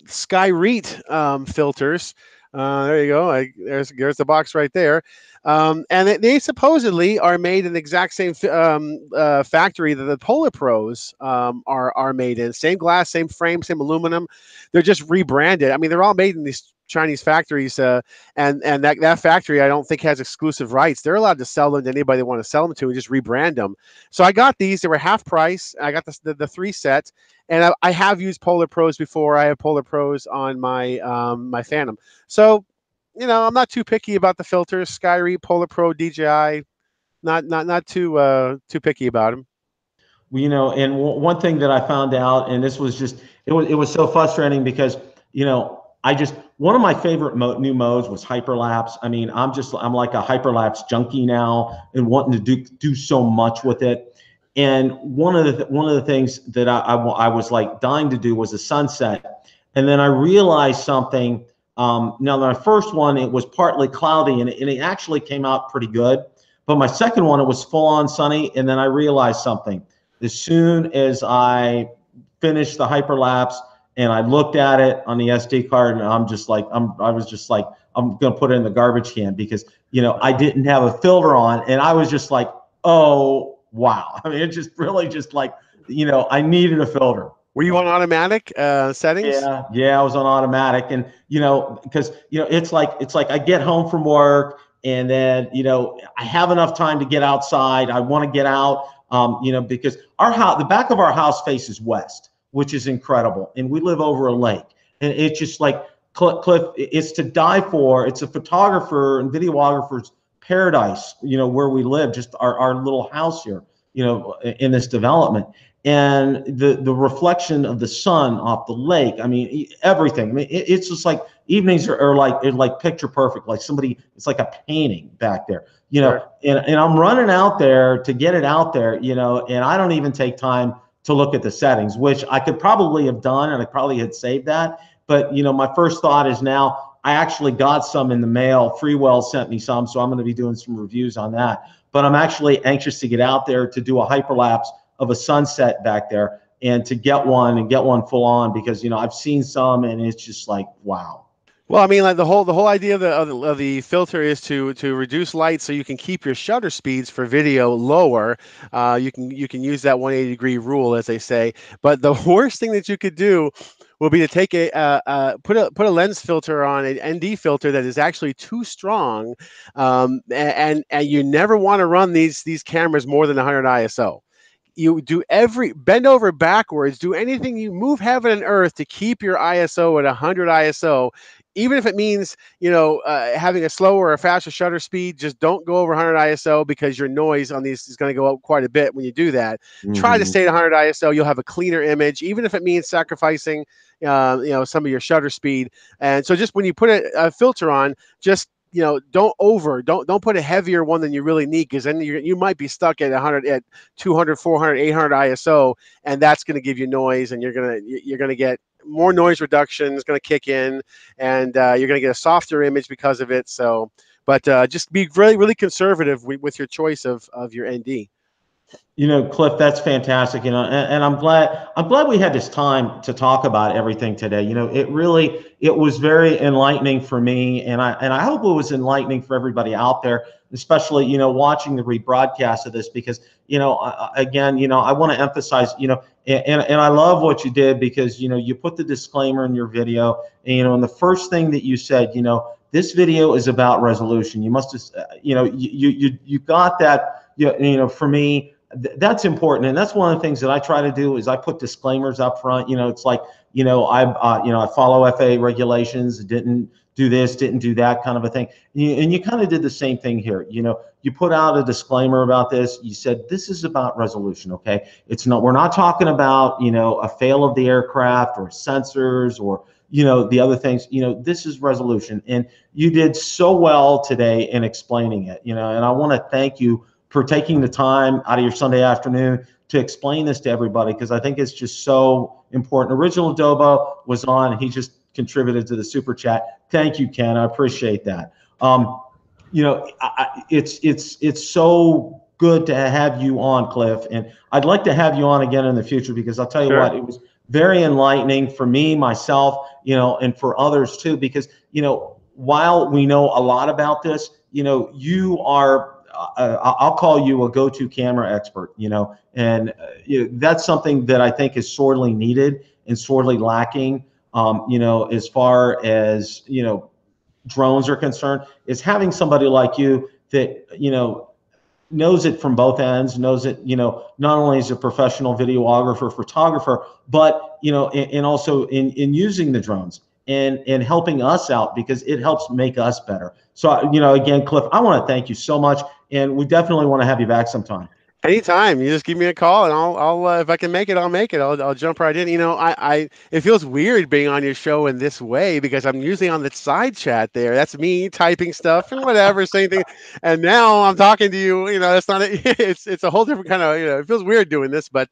[SPEAKER 2] Skyreet filters. There you go. There's the box right there. And they supposedly are made in the exact same factory that the Polar Pros are made in. Same glass, same frame, same aluminum. They're just rebranded. I mean, they're all made in these Chinese factories, and that factory I don't think has exclusive rights. They're allowed to sell them to anybody they want to sell them to and just rebrand them. So I got these. They were half price. I got the 3 set, and I have used Polar Pros before. I have Polar Pros on my my Phantom. So, you know, I'm not too picky about the filters. Skyreet, Polar Pro, DJI, not too picky about them.
[SPEAKER 1] Well, you know, and one thing that I found out, and this was just it was so frustrating because, you know, one of my favorite new modes was hyperlapse. I mean, I'm like a hyperlapse junkie now and wanting to do so much with it. And one of the things that I was like dying to do was a sunset. And then I realized something. Now, my first one, it was partly cloudy, and it actually came out pretty good. But my second one, it was full on sunny. And then I realized something. As soon as I finished the hyperlapse and I looked at it on the SD card, and I was just like, I'm going to put it in the garbage can, because, I didn't have a filter on, and I was just like, oh, wow. I mean, it just really just like, I needed a filter.
[SPEAKER 2] Were you on automatic settings?
[SPEAKER 1] Yeah, I was on automatic, and because it's like I get home from work, and then I have enough time to get outside. I want to get out, because our house, the back of our house faces west, which is incredible, and we live over a lake, and it's just like Cliff. It's to die for. It's a photographer and videographer's paradise, where we live, just our little house here, in this development. And the reflection of the sun off the lake, I mean, everything. I mean, it's just like evenings are like picture perfect. Like it's like a painting back there,
[SPEAKER 2] Sure.
[SPEAKER 1] and I'm running out there to get it out there, and I don't even take time to look at the settings, which I could probably have done, and I probably had saved that. But, my first thought is, now I actually got some in the mail. Freewell sent me some, so I'm going to be doing some reviews on that. But I'm actually anxious to get out there to do a hyperlapse of a sunset back there, and to get one full on, because I've seen some, and it's just like, wow.
[SPEAKER 2] Well, I mean, like the whole idea of the filter is to reduce light so you can keep your shutter speeds for video lower. You can use that 180-degree rule, as they say. But the worst thing that you could do will be to take put a lens filter on, an ND filter that is actually too strong, and you never want to run these cameras more than 100 ISO. You do bend over backwards, do anything, you move heaven and earth to keep your ISO at 100 ISO, even if it means, having a slower or faster shutter speed. Just don't go over 100 ISO, because your noise on these is going to go up quite a bit when you do that. Try to stay at 100 ISO. You'll have a cleaner image, even if it means sacrificing, some of your shutter speed. And so just when you put a filter on, just don't put a heavier one than you really need, because then you might be stuck at 100, at 200, 400, 800 ISO, and that's going to give you noise, and you're going to get more noise reduction is going to kick in, and you're going to get a softer image because of it. So, but just be really, really conservative with your choice of your ND.
[SPEAKER 1] Cliff, that's fantastic. And I'm glad we had this time to talk about everything today. It was very enlightening for me, and I hope it was enlightening for everybody out there, especially watching the rebroadcast of this, because again, I want to emphasize, and I love what you did, because you put the disclaimer in your video, and the first thing that you said, this video is about resolution. You must just, you got that. For me, that's important, and that's one of the things that I try to do, is I put disclaimers up front. It's like, I follow FAA regulations, didn't do this, didn't do that, kind of a thing. And you kind of did the same thing here. You put out a disclaimer about this. You said, this is about resolution, okay? We're not talking about, a fail of the aircraft or sensors or, the other things. This is resolution. And you did so well today in explaining it, and I want to thank you for taking the time out of your Sunday afternoon to explain this to everybody, because I think it's just so important. Original Adobo was on, and he just contributed to the super chat. Thank you, Ken. I appreciate that. It's so good to have you on, Cliff, and I'd like to have you on again in the future, because I'll tell you what, it was very enlightening for me, myself, and for others too, because while we know a lot about this, you are, I'll call you a go-to camera expert, and that's something that I think is sorely needed and sorely lacking, as far as, drones are concerned, is having somebody like you that, knows it from both ends, knows it, not only as a professional videographer, photographer, but, and also in using the drones and helping us out, because it helps make us better. So, again, Cliff, I want to thank you so much, and we definitely want to have you back sometime.
[SPEAKER 2] Anytime, you just give me a call, and I'll if I can make it, I'll make it. I'll jump right in. You know, it feels weird being on your show in this way because I'm usually on the side chat there. That's me typing stuff and whatever, saying things. And now I'm talking to you. You know, it's not. It's a whole different kind of. You know, it feels weird doing this, but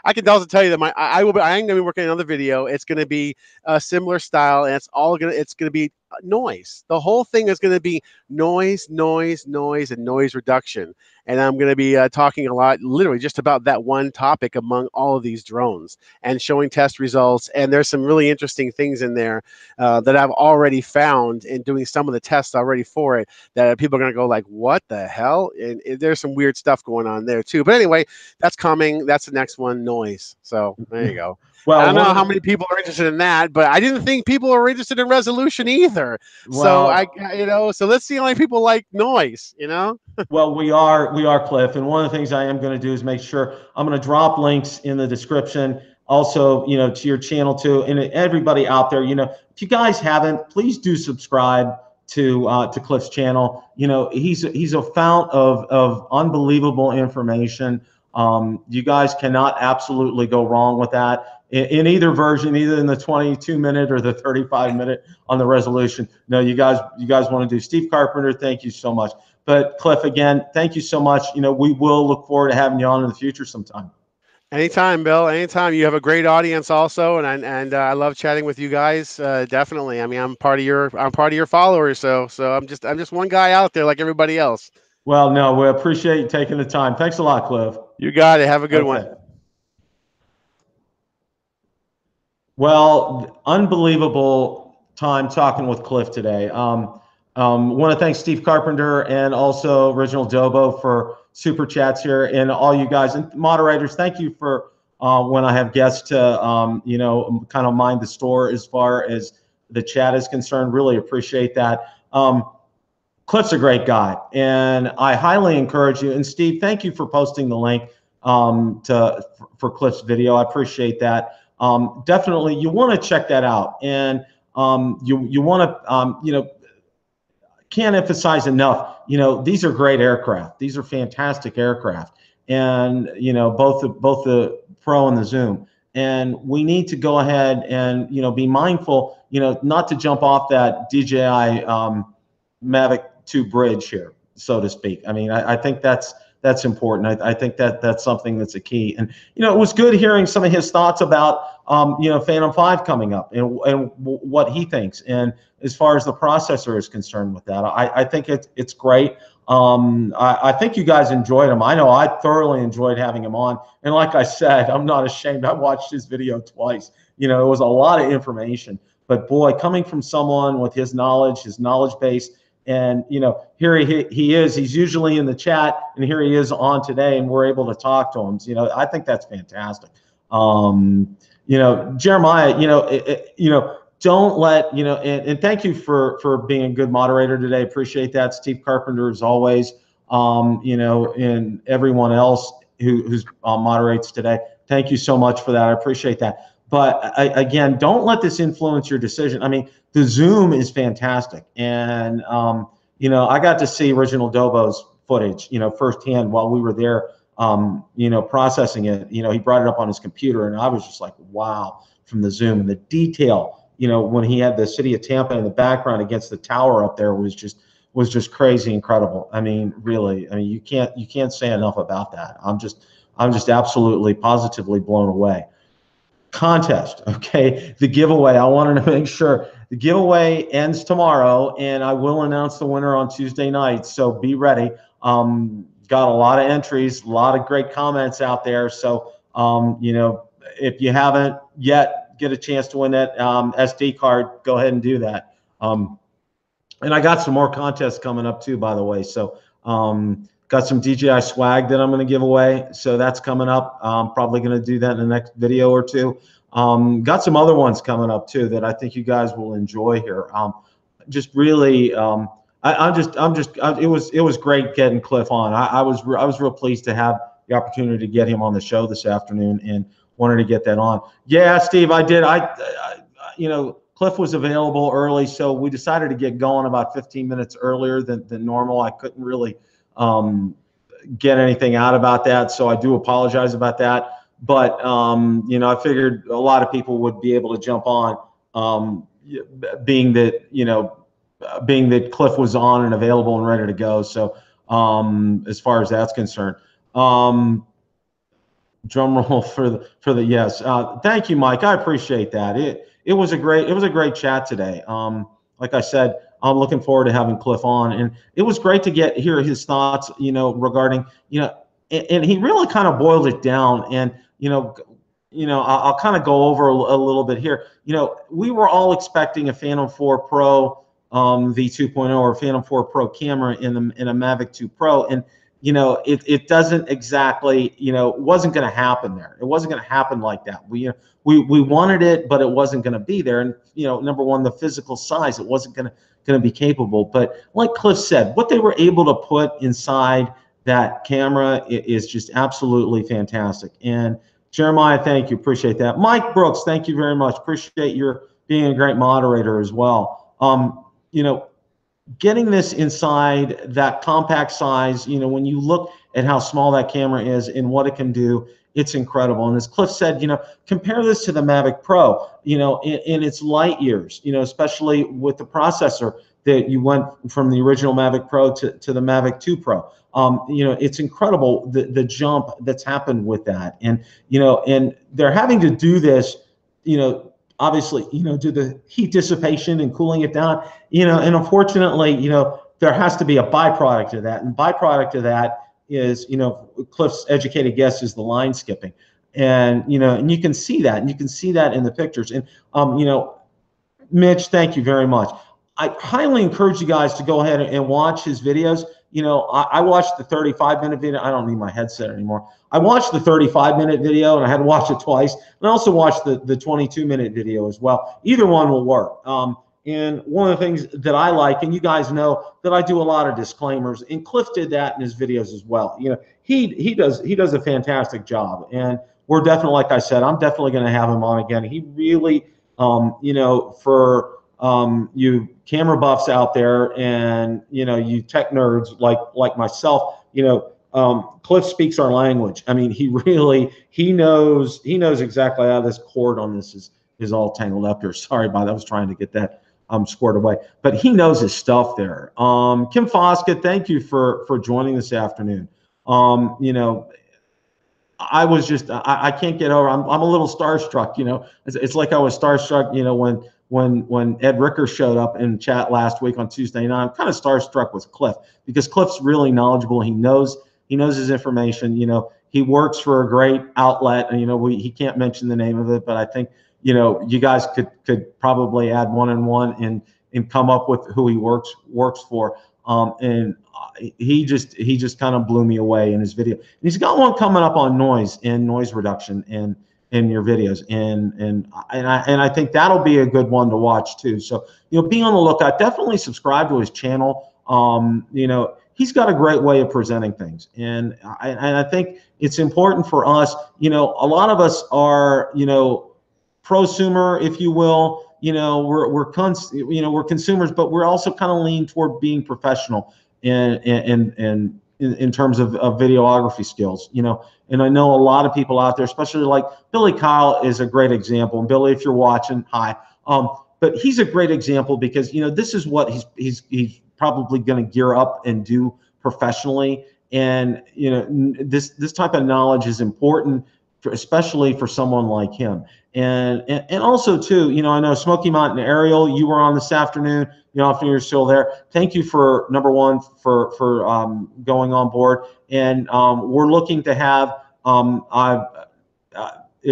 [SPEAKER 2] I can also tell you that I am going to be working on another video. It's going to be a similar style, and it's gonna be noise. The whole thing is going to be noise, noise, noise, and noise reduction. And I'm going to be talking a lot, literally just about that one topic among all of these drones and showing test results. And there's some really interesting things in there that I've already found in doing some of the tests already for it that people are going to go like, what the hell? And there's some weird stuff going on there too. But anyway, that's coming. That's the next one, noise. So there you go. I
[SPEAKER 1] Well,
[SPEAKER 2] don't know how many people are interested in that, but I didn't think people were interested in resolution either. So
[SPEAKER 1] well,
[SPEAKER 2] so let's see how many people like noise,
[SPEAKER 1] Well, we are Cliff, and one of the things I am going to do is make sure I'm going to drop links in the description. Also, to your channel too, and everybody out there, if you guys haven't, please do subscribe to Cliff's channel. He's a fount of unbelievable information. You guys cannot absolutely go wrong with that in either version, either in the 22-minute or the 35-minute on the resolution. No, you guys want to do Steve Carpenter. Thank you so much. But Cliff, again, thank you so much. We will look forward to having you on in the future sometime.
[SPEAKER 2] Anytime, Bill. Anytime. You have a great audience, also, and I love chatting with you guys. Definitely. I mean, I'm part of your followers, so I'm just one guy out there like everybody else.
[SPEAKER 1] Well, no, we appreciate you taking the time. Thanks a lot, Cliff.
[SPEAKER 2] You got it. Have a good one.
[SPEAKER 1] Okay. Well, unbelievable time talking with Cliff today. Want to thank Steve Carpenter and also Original Dobo for super chats here, and all you guys and moderators. Thank you for when I have guests to kind of mind the store as far as the chat is concerned. Really appreciate that. Cliff's a great guy, and I highly encourage you. And Steve, thank you for posting the link for Cliff's video. I appreciate that. Definitely, you want to check that out, and you want to can't emphasize enough. These are great aircraft. These are fantastic aircraft, and both the Pro and the Zoom. And we need to go ahead and be mindful, not to jump off that DJI Mavic 2 bridge here, so to speak. I mean, I think that's important. I think that's something that's a key. And it was good hearing some of his thoughts about Phantom 5 coming up and what he thinks. And as far as the processor is concerned with that, I think it's great. I think you guys enjoyed him. I know I thoroughly enjoyed having him on. And like I said, I'm not ashamed. I watched his video twice. It was a lot of information. But boy, coming from someone with his knowledge base, and here he is. He's usually in the chat, and here he is on today, and we're able to talk to him. So, I think that's fantastic. Jeremiah, don't let and thank you for being a good moderator today. Appreciate that. Steve Carpenter, as always. And everyone else who's moderates today. Thank you so much for that. I appreciate that. But again, don't let this influence your decision. I mean, the Zoom is fantastic, and I got to see Original Dobo's footage, firsthand while we were there, processing it. He brought it up on his computer, and I was just like, wow, from the Zoom and the detail. When he had the city of Tampa in the background against the tower up there was just crazy incredible. I mean, really, you can't say enough about that. I'm just absolutely positively blown away. Contest, okay, the giveaway, I wanted to make sure the giveaway ends tomorrow, and I will announce the winner on Tuesday night, so be ready. Got a lot of entries, a lot of great comments out there, so if you haven't yet get a chance to win that SD card, go ahead and do that. And I got some more contests coming up too, by the way, so got some DJI swag that I'm going to give away, so that's coming up. I'm probably going to do that in the next video or two. Got some other ones coming up too that I think you guys will enjoy here. Just really, it was great getting Cliff on. I was real pleased to have the opportunity to get him on the show this afternoon, and wanted to get that on. Yeah, Steve, I did. Cliff was available early, so we decided to get going about 15 minutes earlier than normal. I couldn't really get anything out about that, so I do apologize about that. But you know, I figured a lot of people would be able to jump on, being that being that Cliff was on and available and ready to go. So as far as that's concerned, drum roll for the yes. Thank you, Mike. I appreciate that. It was a great chat today. Like I said, I'm looking forward to having Cliff on, and it was great to hear his thoughts, regarding, and he really kind of boiled it down. And I'll kind of go over a little bit here. We were all expecting a Phantom 4 Pro V2.0 or Phantom 4 Pro camera in a Mavic 2 Pro, and it doesn't exactly, wasn't going to happen there. It wasn't going to happen like that. We wanted it, but it wasn't going to be there. And number one, the physical size, it wasn't going to be capable. But like Cliff said, what they were able to put inside that camera is just absolutely fantastic. And Jeremiah, thank you, appreciate that. Mike Brooks, thank you very much. Appreciate your being a great moderator as well. Getting this inside that compact size, when you look at how small that camera is and what it can do, it's incredible. And as Cliff said, compare this to the Mavic Pro, in its light years, especially with the processor that you went from the original Mavic Pro to the Mavic 2 Pro. It's incredible the jump that's happened with that. And, and they're having to do this, obviously, do the heat dissipation and cooling it down, and unfortunately, there has to be a byproduct of that. And byproduct of that is, Cliff's educated guess is the line skipping. And, and you can see that, and you can see that in the pictures. And, Mitch, thank you very much. I highly encourage you guys to go ahead and watch his videos. I watched the 35-minute video. I don't need my headset anymore. I watched the 35-minute video, and I had to watch it twice. And I also watched the 22-minute video as well. Either one will work. And one of the things that I like, and you guys know that I do a lot of disclaimers, and Cliff did that in his videos as well. He does a fantastic job. And we're definitely, like I said, I'm definitely going to have him on again. He really, for you camera buffs out there, and you tech nerds like myself, Cliff speaks our language. I mean, he knows exactly how this cord on this is all tangled up here. Sorry about that. I was trying to get that squared away, but he knows his stuff there. Kim Foskett, thank you for joining this afternoon. I was just I can't get over. I'm a little starstruck. It's like I was starstruck. When Ed Ricker showed up in chat last week on Tuesday night. I'm kind of starstruck with Cliff, because Cliff's really knowledgeable. He knows his information. He works for a great outlet, and he can't mention the name of it, but I think you guys could probably add one and one and come up with who he works for. And he just kind of blew me away in his video. And he's got one coming up on noise and noise reduction in your videos, and I think that'll be a good one to watch too. So be on the lookout. Definitely subscribe to his channel. He's got a great way of presenting things, and I think it's important for us. A lot of us are prosumer, if you will. We're consumers, but we're also kind of lean toward being professional in terms of videography skills, and I know a lot of people out there, especially like Billy Kyle is a great example. And Billy, if you're watching, hi. But he's a great example because, this is what he's probably going to gear up and do professionally. And, this type of knowledge is important, especially for someone like him. And also too, I know Smoky Mountain Ariel, you were on this afternoon, if you're still there. Thank you for number one for going on board. And we're looking to have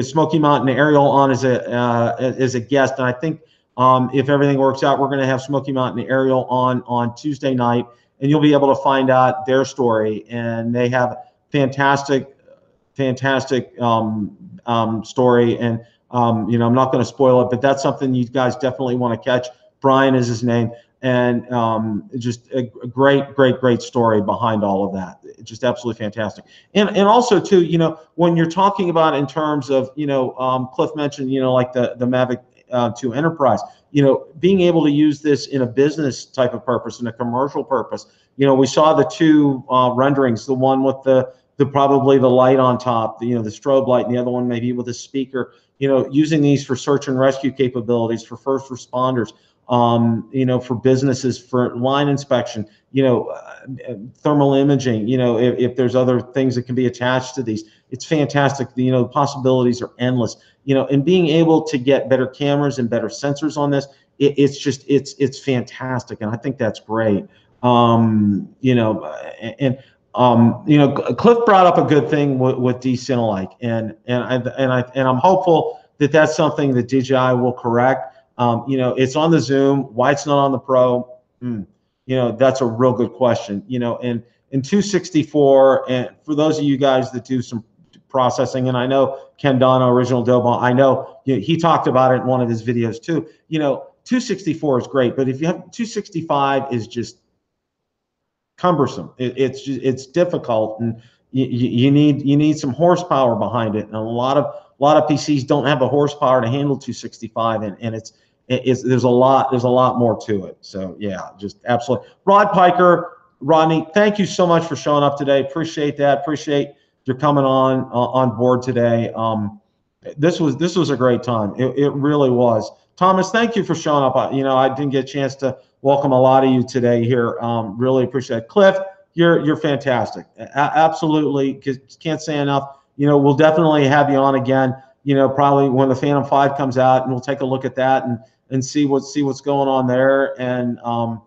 [SPEAKER 1] Smoky Mountain Ariel on as a guest. And I think if everything works out, we're going to have Smoky Mountain Ariel on Tuesday night, and you'll be able to find out their story. And they have fantastic story. And I'm not going to spoil it, but that's something you guys definitely want to catch. Brian is his name, and just a great story behind all of that. Just absolutely fantastic. And also too, when you're talking about in terms of, Cliff mentioned, like the Mavic 2 Enterprise, being able to use this in a business type of purpose, in a commercial purpose. We saw the two renderings, the one with the probably the light on top, the strobe light, and the other one maybe with a speaker, using these for search and rescue capabilities, for first responders, for businesses, for line inspection, thermal imaging, if there's other things that can be attached to these. It's fantastic. The possibilities are endless, and being able to get better cameras and better sensors on this, it's fantastic. And I think that's great. Cliff brought up a good thing with D-Cinelike, and I'm hopeful that that's something that DJI will correct. It's on the Zoom. Why it's not on the Pro? That's a real good question. And in 264, and for those of you guys that do some processing, and I know Ken Dono, Original Dobo, I know he talked about it in one of his videos too. 264 is great, but if you have 265 is just cumbersome. It's difficult, and you need some horsepower behind it. And a lot of PCs don't have the horsepower to handle 265, and there's a lot more to it. So yeah, just absolutely. Rod Piker, Rodney, thank you so much for showing up today. Appreciate that. Appreciate your coming on board today. This was a great time. It really was. Thomas, thank you for showing up. I didn't get a chance to welcome a lot of you today here. Really appreciate it. Cliff, you're fantastic. Absolutely, can't say enough. We'll definitely have you on again. Probably when the Phantom 5 comes out, and we'll take a look at that and see what's going on there. And I'm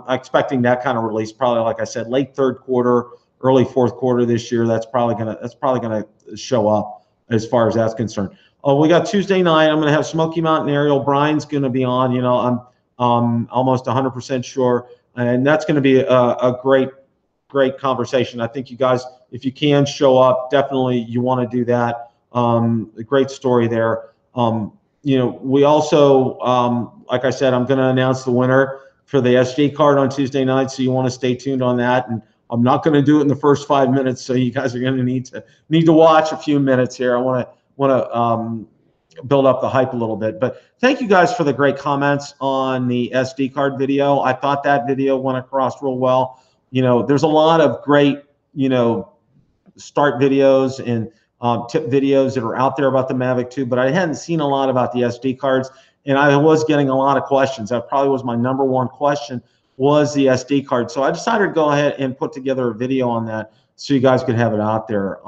[SPEAKER 1] expecting that kind of release probably, like I said, late third quarter, early fourth quarter this year. That's probably gonna show up as far as that's concerned. Oh, we got Tuesday night. I'm gonna have Smoky Mountain Aerial. Brian's gonna be on. I'm almost 100% sure, and that's going to be a great conversation. I think you guys, if you can show up, definitely you want to do that. A great story there. We also, like I said, I'm going to announce the winner for the SD card on Tuesday night, so you want to stay tuned on that. And I'm not going to do it in the first 5 minutes, so you guys are going to need to watch a few minutes here. I want to build up the hype a little bit. But thank you guys for the great comments on the SD card video. I thought that video went across real well. There's a lot of great, start videos and tip videos that are out there about the Mavic 2, but I hadn't seen a lot about the SD cards, and I was getting a lot of questions. That probably was my number one question, was the SD card. So I decided to go ahead and put together a video on that so you guys could have it out there.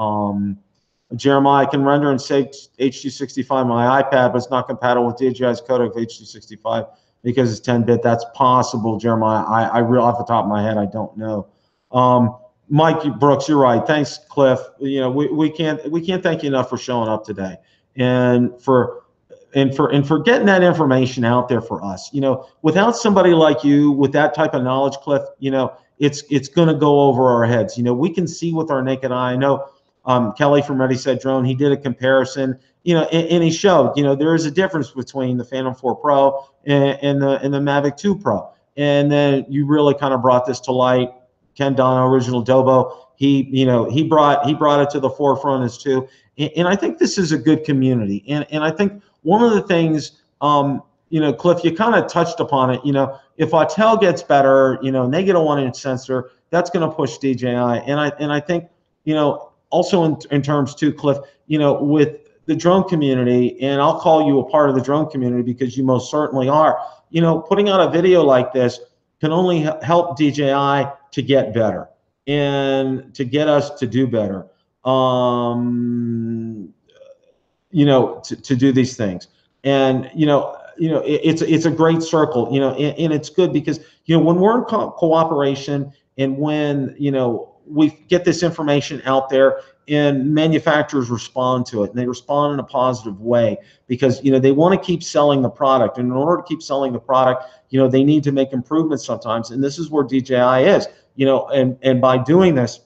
[SPEAKER 1] Jeremiah, I can render and save H.265 on my iPad, but it's not compatible with DJI's codec of H.265 because it's 10-bit. That's possible, Jeremiah. I real off the top of my head, I don't know. Mike Brooks, you're right. Thanks, Cliff. We can't thank you enough for showing up today and for getting that information out there for us. Without somebody like you with that type of knowledge, Cliff, it's going to go over our heads. We can see with our naked eye. I know. Kelly from Ready Set Drone, he did a comparison, and he showed, there is a difference between the Phantom 4 Pro and the Mavic 2 Pro. And then you really kind of brought this to light. Ken Dono, Original Dobo, he brought it to the forefront as too. And I think this is a good community. And I think one of the things, Cliff, you kind of touched upon it. If Autel gets better, and they get a 1-inch sensor, that's going to push DJI. And I think, also in terms too, Cliff, with the drone community, and I'll call you a part of the drone community because you most certainly are, putting out a video like this can only help DJI to get better and to get us to do better, to do these things. And, it's a great circle, and it's good because, when we're in cooperation and when, we get this information out there and manufacturers respond to it, and they respond in a positive way because, they want to keep selling the product. And in order to keep selling the product, they need to make improvements sometimes. And this is where DJI is, and by doing this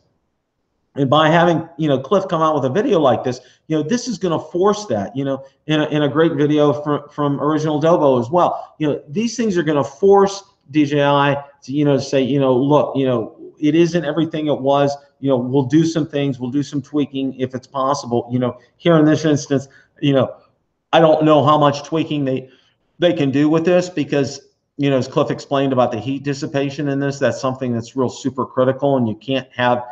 [SPEAKER 1] and by having, Cliff come out with a video like this, this is going to force that, in a great video from Original Dobo as well. These things are going to force DJI to, say, look, it isn't everything it was. We'll do some things. We'll do some tweaking if it's possible. Here in this instance, I don't know how much tweaking they can do with this, because, you know, as Cliff explained about the heat dissipation in this, that's something that's real super critical, and you can't have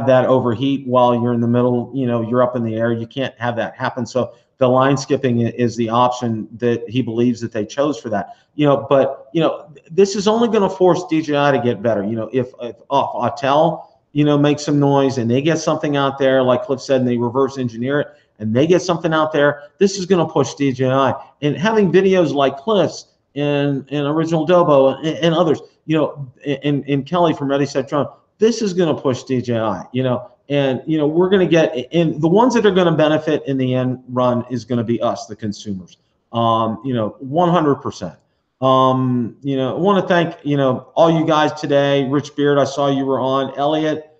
[SPEAKER 1] that overheat while you're in the middle, you know, you're up in the air. You can't have that happen. So the line skipping is the option that he believes that they chose for that. You know, but, you know, this is only going to force DJI to get better. You know, if Autel, you know, makes some noise and they get something out there, like Cliff said, and they reverse engineer it, and they get something out there, this is going to push DJI. And having videos like Cliff's and Original Dobo and others, you know, and Kelly from Ready Set Drone, this is going to push DJI, you know, and, you know, we're going to get, and the ones that are going to benefit in the end run is going to be us, the consumers, you know, 100%. You know, I want to thank, you know, all you guys today. Rich Beard, I saw you were on. Elliot,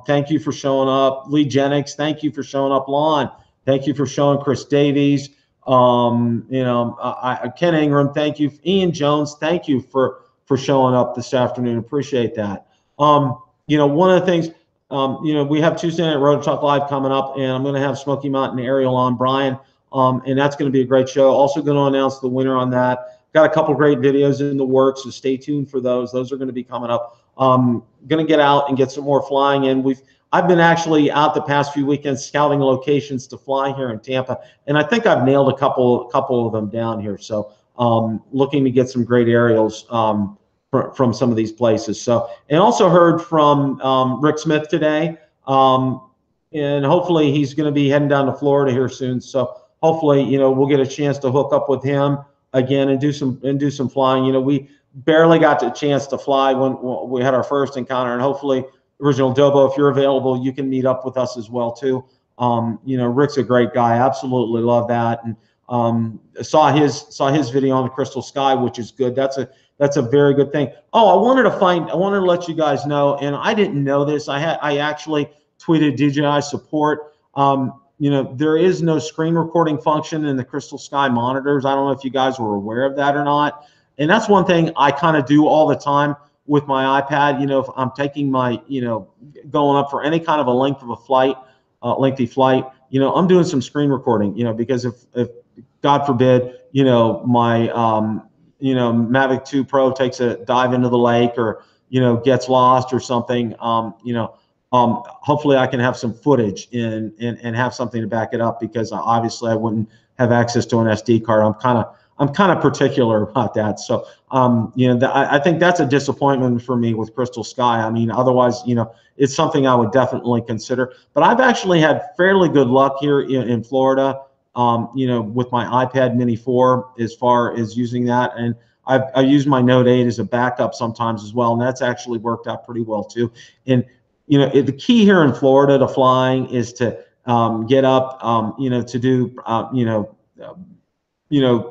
[SPEAKER 1] thank you for showing up. Lee Jennings, thank you for showing up. Lon, thank you for showing. Chris Davies, you know, Ken Ingram, thank you. Ian Jones, thank you for showing up this afternoon. Appreciate that. You know, one of the things, you know, we have Tuesday Night Rotor Talk Live coming up, and I'm going to have Smoky Mountain Ariel on, Brian, and that's going to be a great show. Also going to announce the winner on that. Got a couple great videos in the works, so stay tuned for those. Those are going to be coming up. Going to get out and get some more flying in. I've been actually out the past few weekends scouting locations to fly here in Tampa, and I think I've nailed a couple of them down here. So looking to get some great aerials from some of these places. So, and also heard from Rick Smith today, and hopefully he's going to be heading down to Florida here soon. So hopefully, you know, we'll get a chance to hook up with him again and do some flying. You know, we barely got the chance to fly when we had our first encounter, and hopefully, Original Dobo, if you're available, you can meet up with us as well too. You know, Rick's a great guy. Absolutely love that, and saw his video on the Crystal Sky, which is good. That's a very good thing. Oh, I wanted to let you guys know, and I didn't know this. I actually tweeted DJI support. You know, there is no screen recording function in the Crystal Sky monitors. I don't know if you guys were aware of that or not. And that's one thing I kind of do all the time with my iPad. You know, if I'm taking my, you know, going up for any kind of a lengthy flight, you know, I'm doing some screen recording, you know, because if God forbid, you know, my, you know, Mavic 2 Pro takes a dive into the lake, or, you know, gets lost or something, you know, hopefully I can have some footage and have something to back it up, because obviously I wouldn't have access to an SD card. I'm kind of particular about that. So, you know, I think that's a disappointment for me with Crystal Sky. I mean, otherwise, you know, it's something I would definitely consider. But I've actually had fairly good luck here in Florida, you know, with my iPad Mini 4 as far as using that. And I use my Note 8 as a backup sometimes as well, and that's actually worked out pretty well too. And you know, the key here in Florida to flying is to get up, you know, to do,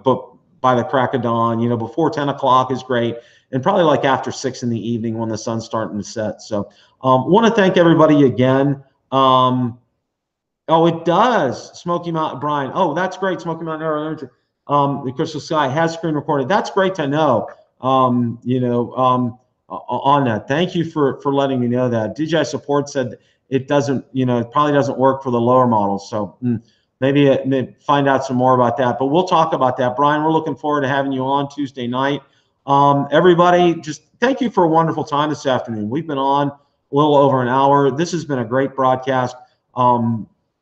[SPEAKER 1] but by the crack of dawn, you know, before 10 o'clock is great, and probably like after 6 in the evening when the sun's starting to set. So, want to thank everybody again. Oh, it does, Smoky Mountain, Brian. Oh, that's great, Smoky Mountain Aero Energy. The Crystal Sky has screen recorded. That's great to know. You know, on that. Thank you for letting me know that. DJI Support said it doesn't, you know, it probably doesn't work for the lower models. So maybe find out some more about that. But we'll talk about that. Brian, we're looking forward to having you on Tuesday night. Everybody, just thank you for a wonderful time this afternoon. We've been on a little over an hour. This has been a great broadcast.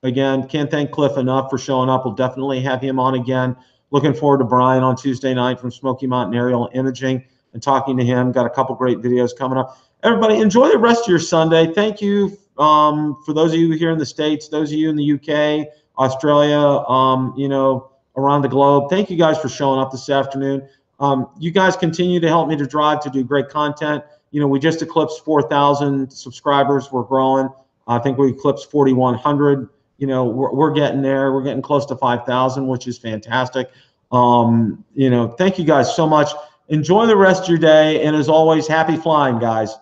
[SPEAKER 1] Again, can't thank Cliff enough for showing up. We'll definitely have him on again. Looking forward to Brian on Tuesday night from Smoky Mountain Aerial Imaging and talking to him. Got a couple great videos coming up. Everybody, enjoy the rest of your Sunday. Thank you for those of you here in the States, those of you in the UK, Australia, you know, around the globe. Thank you guys for showing up this afternoon. You guys continue to help me to drive to do great content. You know, we just eclipsed 4,000 subscribers. We're growing. I think we eclipsed 4,100. You know, we're getting there. We're getting close to 5,000, which is fantastic. You know, thank you guys so much. Enjoy the rest of your day. And as always, happy flying, guys.